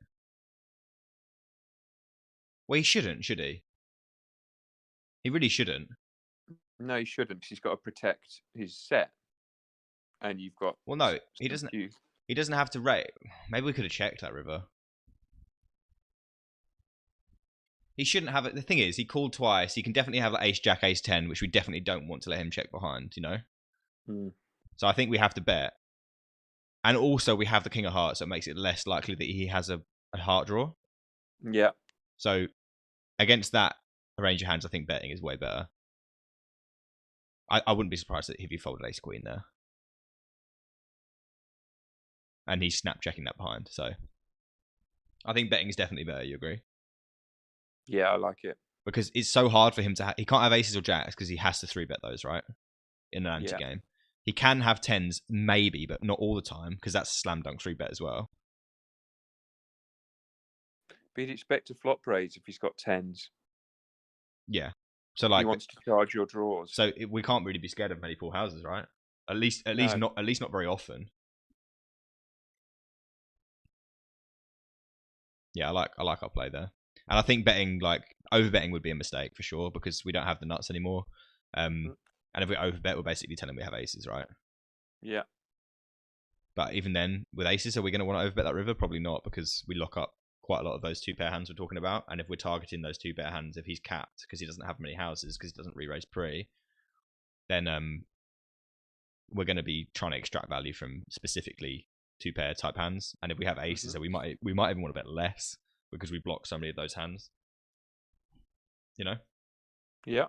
Well, he shouldn't, should he? He really shouldn't. No, he shouldn't, because he's got to protect his set. And you've got. Well, no, he doesn't. He doesn't have to rate. Maybe we could have checked that river. He shouldn't have it. The thing is, he called twice. He can definitely have like ace, jack, ace 10, which we definitely don't want to let him check behind, you know? So I think we have to bet. And also, we have the king of hearts, so it makes it less likely that he has a heart draw. Yeah. So against that range of hands, I think betting is way better. I wouldn't be surprised if he folded ace queen there. And he's snap checking that behind. So I think betting is definitely better. You agree? Yeah, I like it. Because it's so hard for him to he can't have aces or jacks because he has to 3-bet those, right? In an anti-game. He can have 10s, maybe, but not all the time because that's a slam dunk 3-bet as well. But you'd expect a flop raise if he's got 10s. Yeah. So like he wants to charge your draws. So we can't really be scared of many full houses, right? At least not very often. Yeah, I like our play there. And I think betting, like, overbetting would be a mistake for sure because we don't have the nuts anymore. And if we overbet, we're basically telling we have aces, right? Yeah. But even then, with aces, are we going to want to overbet that river? Probably not because we lock up quite a lot of those 2-pair hands we're talking about. And if we're targeting those 2-pair hands, if he's capped because he doesn't have many houses because he doesn't re-raise pre, then we're going to be trying to extract value from specifically 2-pair type hands. And if we have aces, so we might even want to bet less because we block so many of those hands. You know? Yeah.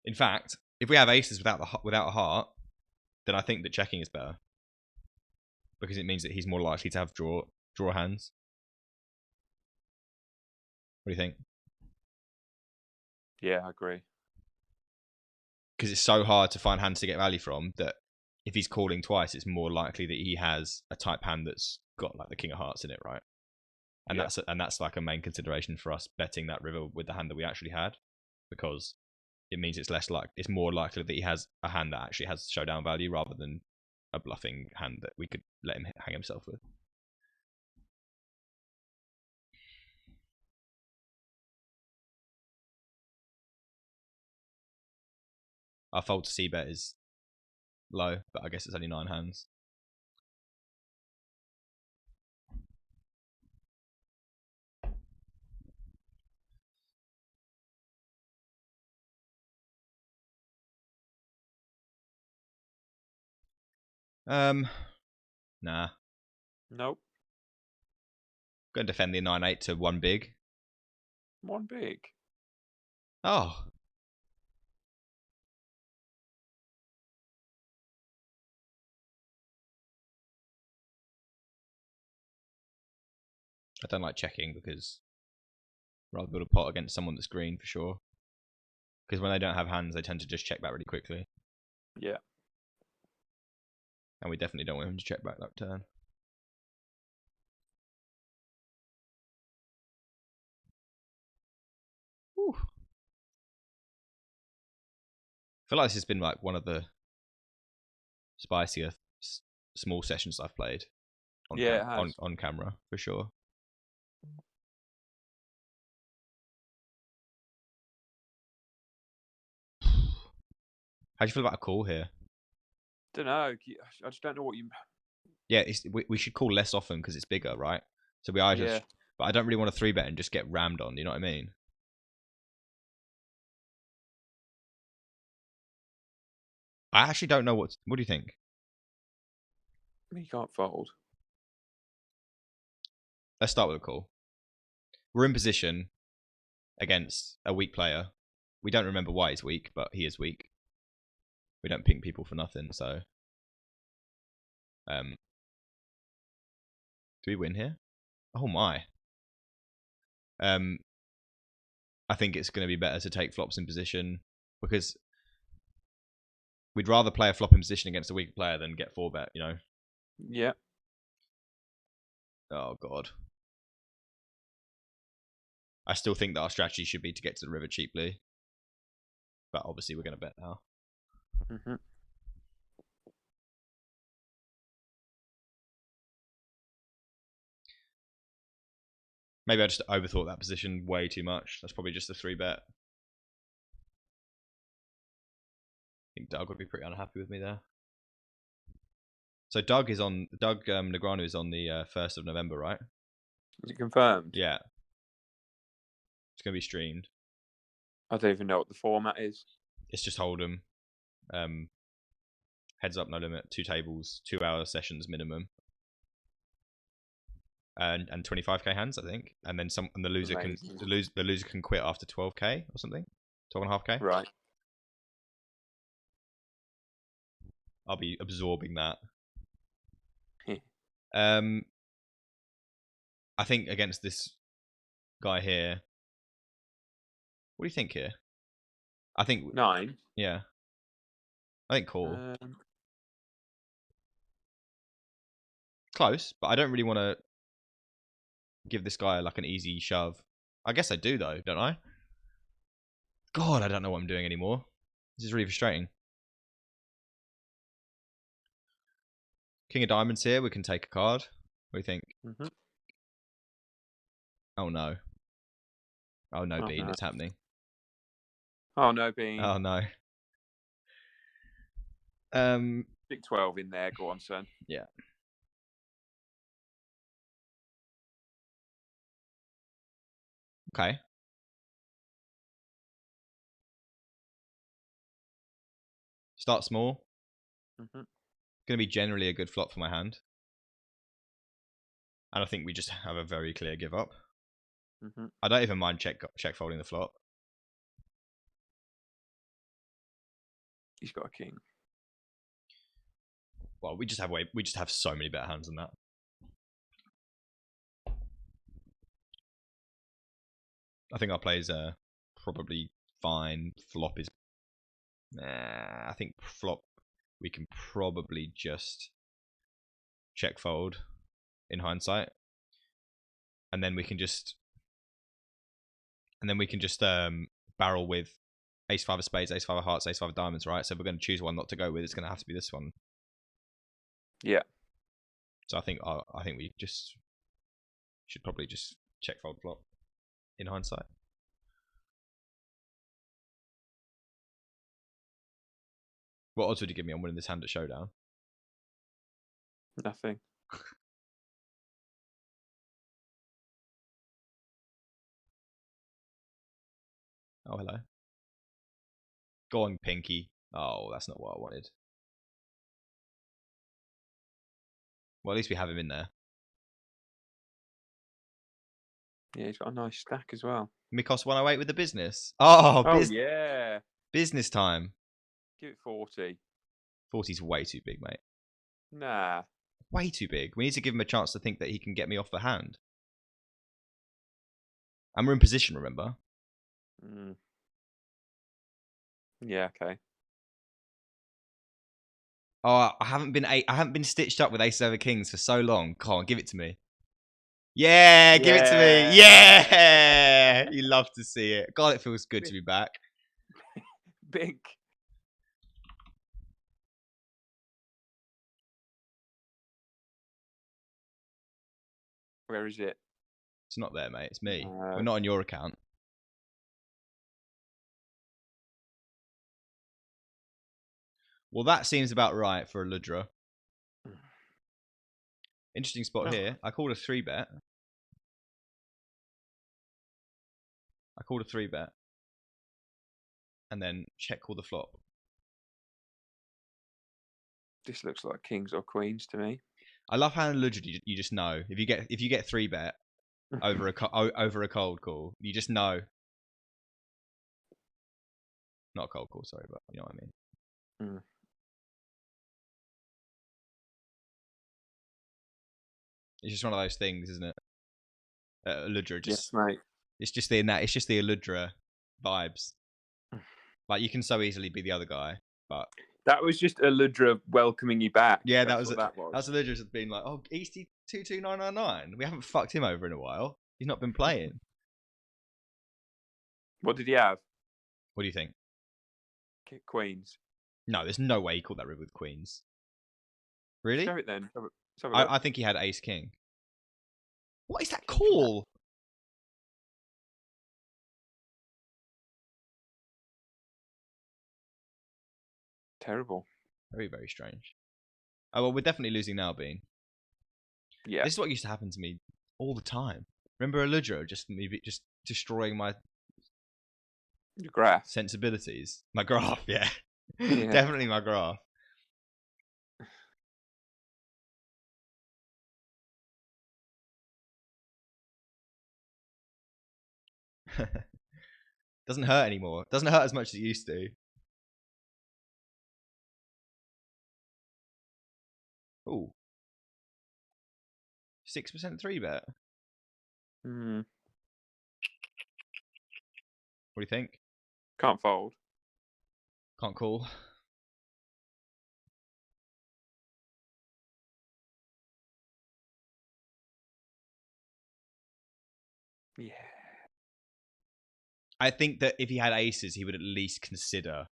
In fact, if we have aces without a heart, then I think that checking is better because it means that he's more likely to have draw hands. What do you think? Yeah, I agree. Because it's so hard to find hands to get value from that if he's calling twice, it's more likely that he has a type hand that's got like the king of hearts in it, right? And that's like a main consideration for us betting that river with the hand that we actually had, because it means it's more likely that he has a hand that actually has showdown value rather than a bluffing hand that we could let him hang himself with. Our fold to c-bet is low, but I guess it's only 9 hands. Nah. Nope. Go and defend the 9-8 to 1 big. 1 big. Oh. I don't like checking because I'd rather build a pot against someone that's green for sure. Because when they don't have hands, they tend to just check back really quickly. Yeah. And we definitely don't want him to check back that turn. Whew. I feel like this has been like one of the spicier small sessions I've played on Yeah, it has. on camera for sure. How do you feel about a call here? Don't know. I just don't know what you. Yeah, we should call less often because it's bigger, right? So we either, Yeah. but I don't really want to 3-bet and just get rammed on. You know what I mean? I actually don't know what do you think? I mean, you can't fold. Let's start with a call. We're in position against a weak player. We don't remember why he's weak, but he is weak. We don't ping people for nothing, so do we win here? Oh my. I think it's going to be better to take flops in position because we'd rather play a flop in position against a weak player than get 4-bet, you know? Yeah. Oh god. I still think that our strategy should be to get to the river cheaply. But obviously we're going to bet now. Mm-hmm. Maybe I just overthought that position way too much. That's probably just a 3-bet. I think Doug would be pretty unhappy with me there. So Doug Negreanu is on the 1st of November, right? Is it confirmed? Yeah. It's going to be streamed. I don't even know what the format is. It's just Hold'em. Heads up, no limit. 2 tables, 2-hour sessions minimum. And 25k hands, I think. And then the loser Amazing. the loser can quit after 12k or something. 12.5k. Right. I'll be absorbing that. Yeah. I think against this guy here. What do you think here? I think 9. Yeah. I think call. Close, but I don't really want to give this guy like an easy shove. I guess I do though, don't I? God, I don't know what I'm doing anymore. This is really frustrating. King of Diamonds here. We can take a card. What do you think? Mm-hmm. Oh no. Oh no, Oh, Bean, no. it's happening. Oh no, Bean. Oh no. Stick 12 in there. Go on, son. Yeah. Okay. Start small. Mm-hmm. Going to be generally a good flop for my hand. And I think we just have a very clear give up. Mm-hmm. I don't even mind check folding the flop. He's got a king. Well, we just have so many better hands than that. I think our plays are probably fine. Flop is I think flop we can probably just check fold in hindsight. And then we can just barrel with ace 5 of spades, ace 5 of hearts, ace 5 of diamonds, right? So if we're going to choose one not to go with, it's going to have to be this one. Yeah. So I think we just should probably just check fold flop in hindsight. What odds would you give me on winning this hand at showdown? Nothing. Oh, hello. Go on, Pinky. Oh, that's not what I wanted. Well, at least we have him in there. Yeah, he's got a nice stack as well. Mikos 108 with the business. Oh, yeah. Business time. Give it 40. 40's way too big, mate. Nah. Way too big. We need to give him a chance to think that he can get me off the hand. And we're in position, remember? Mm. Yeah, okay. Oh, I haven't been stitched up with ace over kings for so long. Come on, give it to me. Yeah, give it to me. Yeah, you love to see it. God, it feels good to be back. Big. Where is it? It's not there, mate. It's me. We're not on your account. Well, that seems about right for a Ludra. Interesting spot here. I called a 3-bet. And then check call the flop. This looks like kings or queens to me. I love how in Ludra you just know if you get 3-bet over a cold call, you just know. Not a cold call, sorry, but you know what I mean. It's just one of those things, isn't it? Ludra just. Yes, mate. It's just the Ludra vibes. Like you can so easily be the other guy, but that was just a Ludra welcoming you back. Yeah, that was a Ludra being like, "Oh, Easty 22999. We haven't fucked him over in a while. He's not been playing." What did he have? What do you think? Queens. No, there's no way he called that river with queens. Really? Show it then. I think he had ace king. What is that call? Terrible. Very, very strange. Oh, well, we're definitely losing now, Bean. Yeah. This is what used to happen to me all the time. Remember a Ludra just destroying my your graph sensibilities? My graph, yeah. Definitely my graph. Doesn't hurt anymore. Doesn't hurt as much as it used to. Ooh. 6% 3-bet. What do you think? Can't fold. Can't call. Yeah. I think that if he had aces, he would at least consider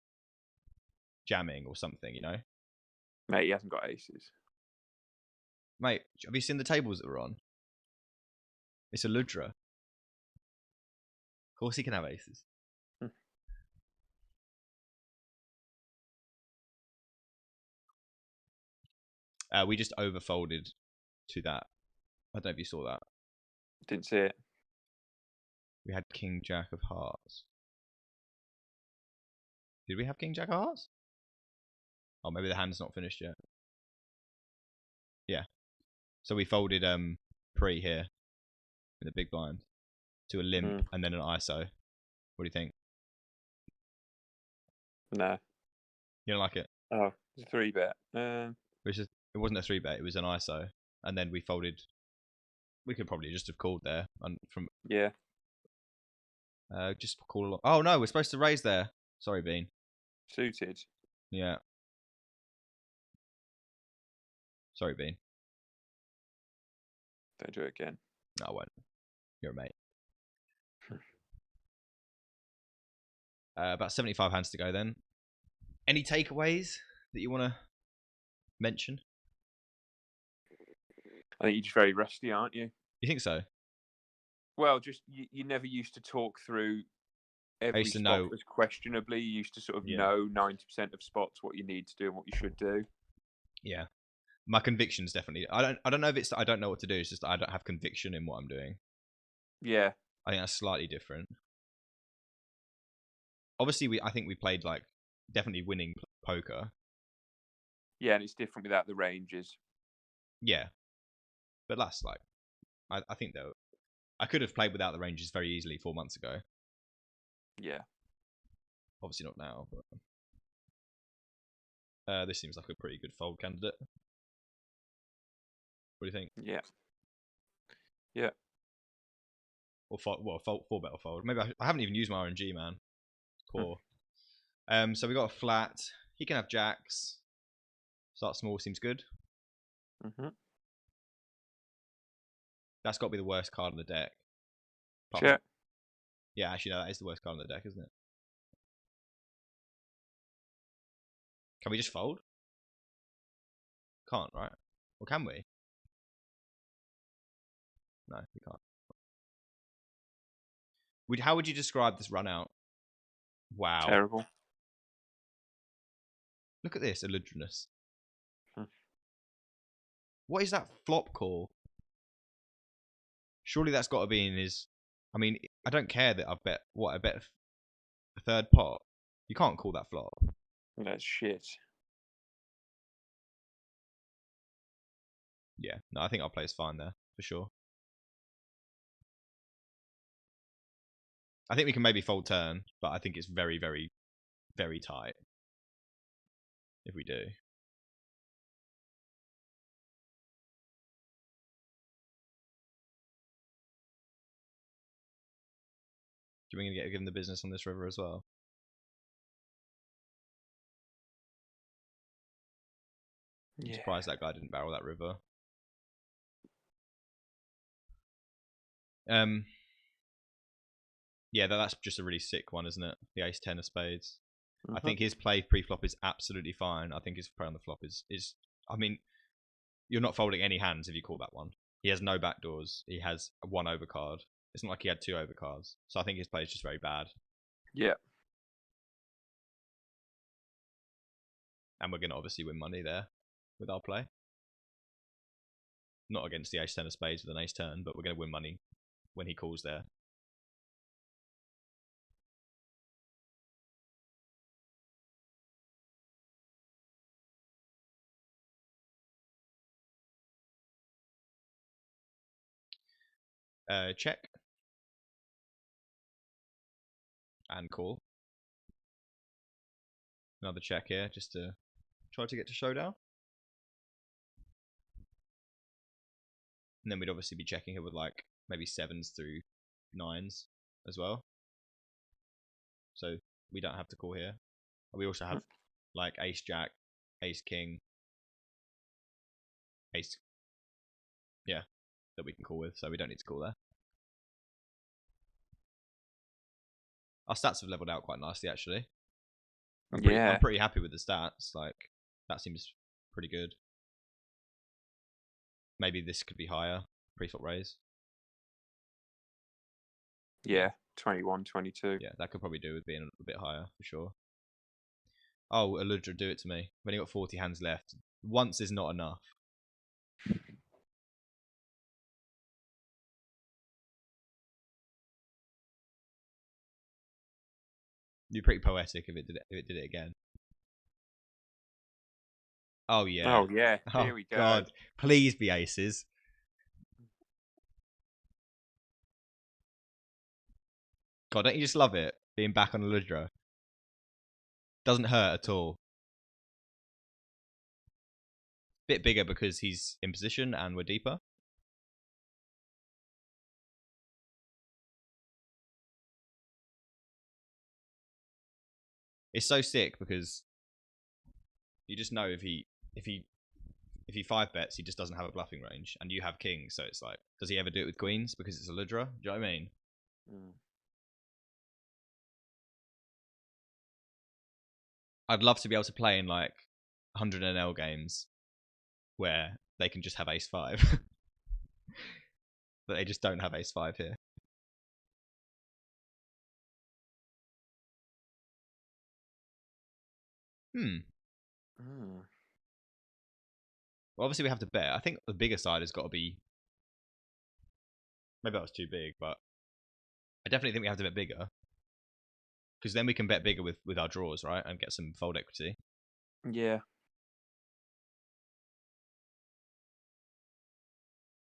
jamming or something, you know? Mate, he hasn't got aces. Mate, have you seen the tables that we're on? It's a Ludra. Of course he can have aces. We just overfolded to that. I don't know if you saw that. Didn't see it. We had King Jack of Hearts. Did we have King Jack of Hearts? Oh, maybe the hand's not finished yet. Yeah. So we folded pre here in the big blind to a limp and then an ISO. What do you think? No. You don't like it? Oh, it's a 3-bet. It wasn't a 3-bet. It was an ISO, and then we folded. We could probably just have called there and from. Yeah. Just call along. Oh no, we're supposed to raise there. Sorry, Bean. Suited. Yeah. Sorry, Bean. Don't do it again. No, I won't. You're a mate. About 75 hands to go then. Any takeaways that you want to mention? I think you're just very rusty, aren't you? You think so? Well, just you never used to talk through every spot was questionably. You used to sort of know 90% of spots what you need to do and what you should do. Yeah. My conviction's definitely. I don't know if it's. I don't know what to do. It's just I don't have conviction in what I'm doing. Yeah. I think that's slightly different. Obviously, I think we played like definitely winning poker. Yeah, and it's different without the ranges. Yeah, but that's like, I think though, I could have played without the ranges very easily 4 months ago. Yeah. Obviously not now, but this seems like a pretty good fold candidate. What do you think? Yeah. Yeah. Or fold, well, 4-bet or fold. Maybe I haven't even used my RNG, man. Poor. So we got a flat. He can have jacks. Start small seems good. That's got to be the worst card on the deck. Check. Yeah, actually, no, that is the worst card on the deck, isn't it? Can we just fold? Can't, right? Or can we? No, we can't. How would you describe this run out? Wow. Terrible. Look at this, Eludrinus. Hmm. What is that flop call? Surely that's got to be in his... I mean, I don't care that I've bet... What, I bet a third pot? You can't call that flop. That's shit. Yeah, no, I think our play's fine there, for sure. I think we can maybe fold turn, but I think it's very, very, very tight. If we do. Do we get given the business on this river as well? I'm surprised that guy didn't barrel that river. Yeah, that's just a really sick one, isn't it? The ace 10 of spades. I think his play pre-flop is absolutely fine. I think his play on the flop is I mean, you're not folding any hands if you call that one. He has no backdoors. He has a 1 overcard. It's not like he had 2 overcards. So I think his play is just very bad. Yeah. And we're going to obviously win money there with our play. Not against the ace 10 of spades with an ace turn, but we're going to win money when he calls there. Check. And call. Another check here, just to try to get to showdown. And then we'd obviously be checking here with like maybe 7s through 9s as well. So we don't have to call here. We also have like ace jack, ace king, ace, yeah, that we can call with. So we don't need to call there. Our stats have leveled out quite nicely actually. I'm pretty happy with the stats. Like that seems pretty good. Maybe this could be higher. Pre-flop raise. Yeah, 21, 22. Yeah, that could probably do with being a bit higher for sure. Oh, Eludra, do it to me. We've only got 40 hands left. Once is not enough. It'd be pretty poetic if it did it again. Oh yeah. Oh yeah. Here we go. God, please be aces. God, don't you just love it being back on Eludra? Doesn't hurt at all. Bit bigger because he's in position and we're deeper. It's so sick because you just know if he 5-bets, he just doesn't have a bluffing range, and you have kings, so it's like, does he ever do it with queens because it's Eludra? Do you know what I mean? I'd love to be able to play in like 100 NL games where they can just have ace 5. But they just don't have ace 5 here. Well, obviously we have to bet. I think the bigger side has got to be... Maybe that was too big, but I definitely think we have to bet bigger. Because then we can bet bigger with our draws, right? And get some fold equity. Yeah.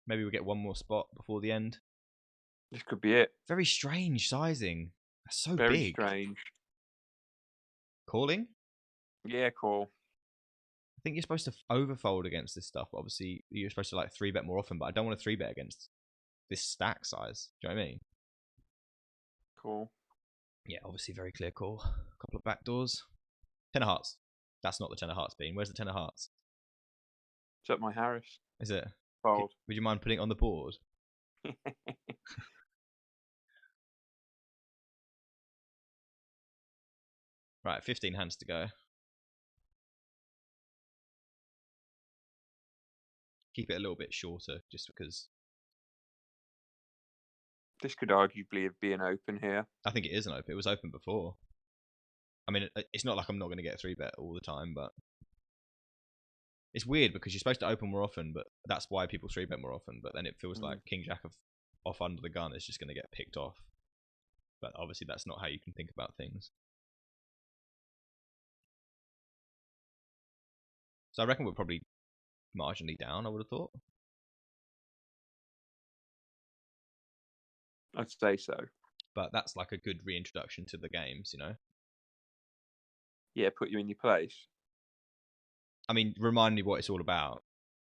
Maybe we get one more spot before the end. This could be it. Very strange sizing. That's so Very big. Very strange. Calling? Yeah, call. I think you're supposed to overfold against this stuff. Obviously, you're supposed to like 3-bet more often, but I don't want to 3-bet against this stack size. Do you know what I mean? Cool. Yeah, obviously very clear call. A couple of backdoors. 10 of hearts. That's not the 10 of hearts bean. Where's the 10 of hearts? It's up my Harris. Is it? Fold. Would you mind putting it on the board? Right, 15 hands to go. Keep it a little bit shorter, just because This could arguably be an open here. I think it is an open. It was open before. I mean, it's not like I'm not going to get 3-bet all the time, but it's weird because you're supposed to open more often, but that's why people 3-bet more often. But then it feels like King Jack of off under the gun is just going to get picked off. But obviously, that's not how you can think about things. So I reckon we're probably marginally down, I would have thought. I'd say so. But that's like a good reintroduction to the games, you know? Yeah, put you in your place. I mean, remind me what it's all about.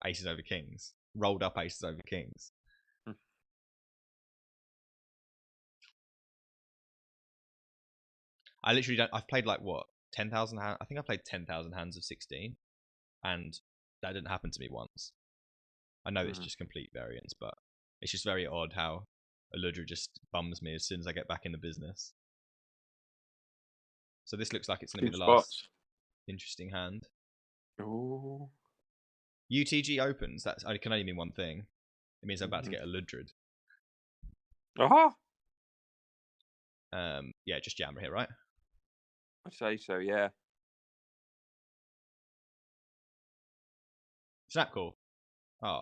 Aces over kings. Rolled up aces over kings. I literally don't... I've played like, what? 10,000 hands? I think I played 10,000 hands of 16. And that didn't happen to me once. I know it's just complete variance, but it's just very odd how Aludra just bums me as soon as I get back in the business. So this looks like it's going to be the last interesting hand. Oh. UTG opens. That's I can only mean one thing. It means I'm about to get Aludrid. Aha! Yeah, just jammer here, right? I'd say so, yeah. Snap call. Oh.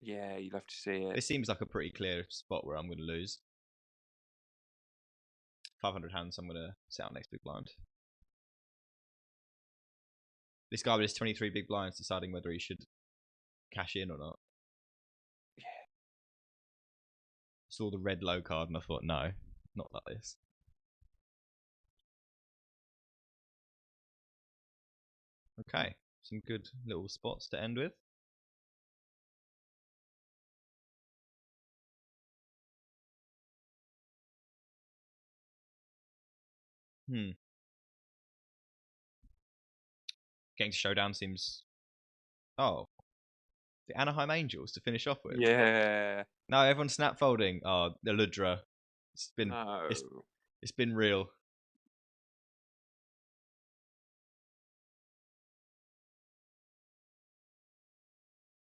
Yeah, you'll have to see it. This seems like a pretty clear spot where I'm going to lose. 500 hands, I'm going to sit out next big blind. This guy with his 23 big blinds deciding whether he should cash in or not. Yeah. Saw the red low card and I thought, no, not like this. Okay, some good little spots to end with. Getting to showdown seems... Oh. The Anaheim Angels to finish off with. Yeah. No, everyone's snap folding. Oh, the Ludra. It's been... No. It's been real.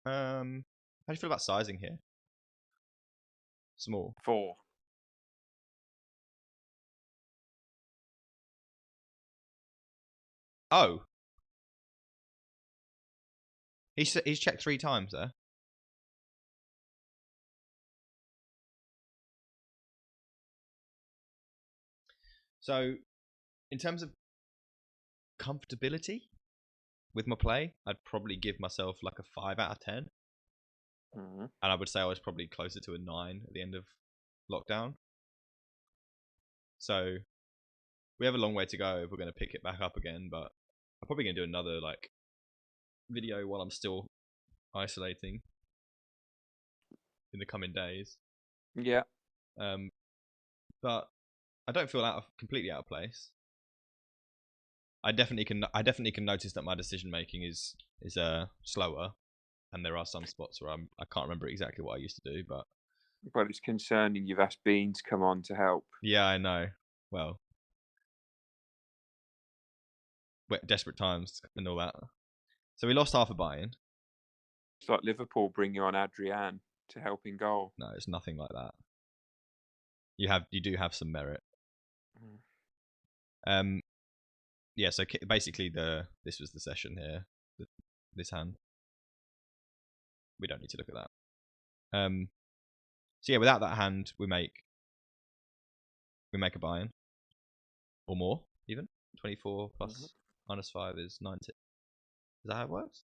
How do you feel about sizing here? Small. 4. Oh. He's checked 3 times there. So, in terms of comfortability with my play, I'd probably give myself like a 5 out of 10. And I would say I was probably closer to a 9 at the end of lockdown. So, we have a long way to go if we're going to pick it back up again, but I'm probably going to do another like video while I'm still isolating in the coming days. Yeah. But I don't feel completely out of place. I definitely can notice that my decision making is slower, and there are some spots where I can't remember exactly what I used to do, but it's concerning you've asked Bean to come on to help. Yeah, I know. Well, desperate times and all that. So we lost half a buy-in. It's like Liverpool bringing on Adrian to help in goal. No, it's nothing like that. You do have some merit. Yeah, so basically this was the session here. This hand. We don't need to look at that. So yeah, without that hand, we make a buy-in or more, even 24 plus minus 5 is 19. Is that how it works?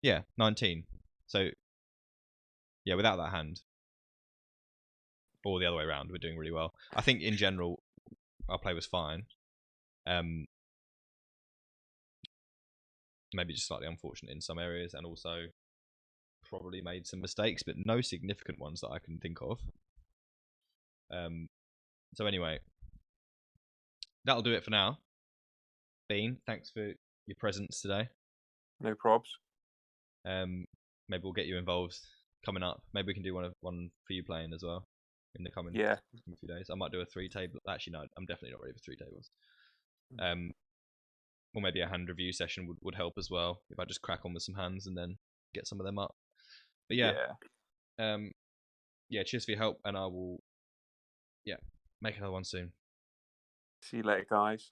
Yeah, 19. So yeah, without that hand, or the other way around, we're doing really well. I think in general, our play was fine. Maybe just slightly unfortunate in some areas, and also probably made some mistakes, but no significant ones that I can think of. So anyway, that'll do it for now. Bean, thanks for your presence today. No probs. Maybe we'll get you involved coming up. Maybe we can do one for you playing as well in the coming few days. I might do a 3 table. Actually, no, I'm definitely not ready for 3 tables. Or maybe a hand review session would help as well if I just crack on with some hands and then get some of them up. But yeah. yeah, cheers for your help, and I will, make another one soon. See you later, guys.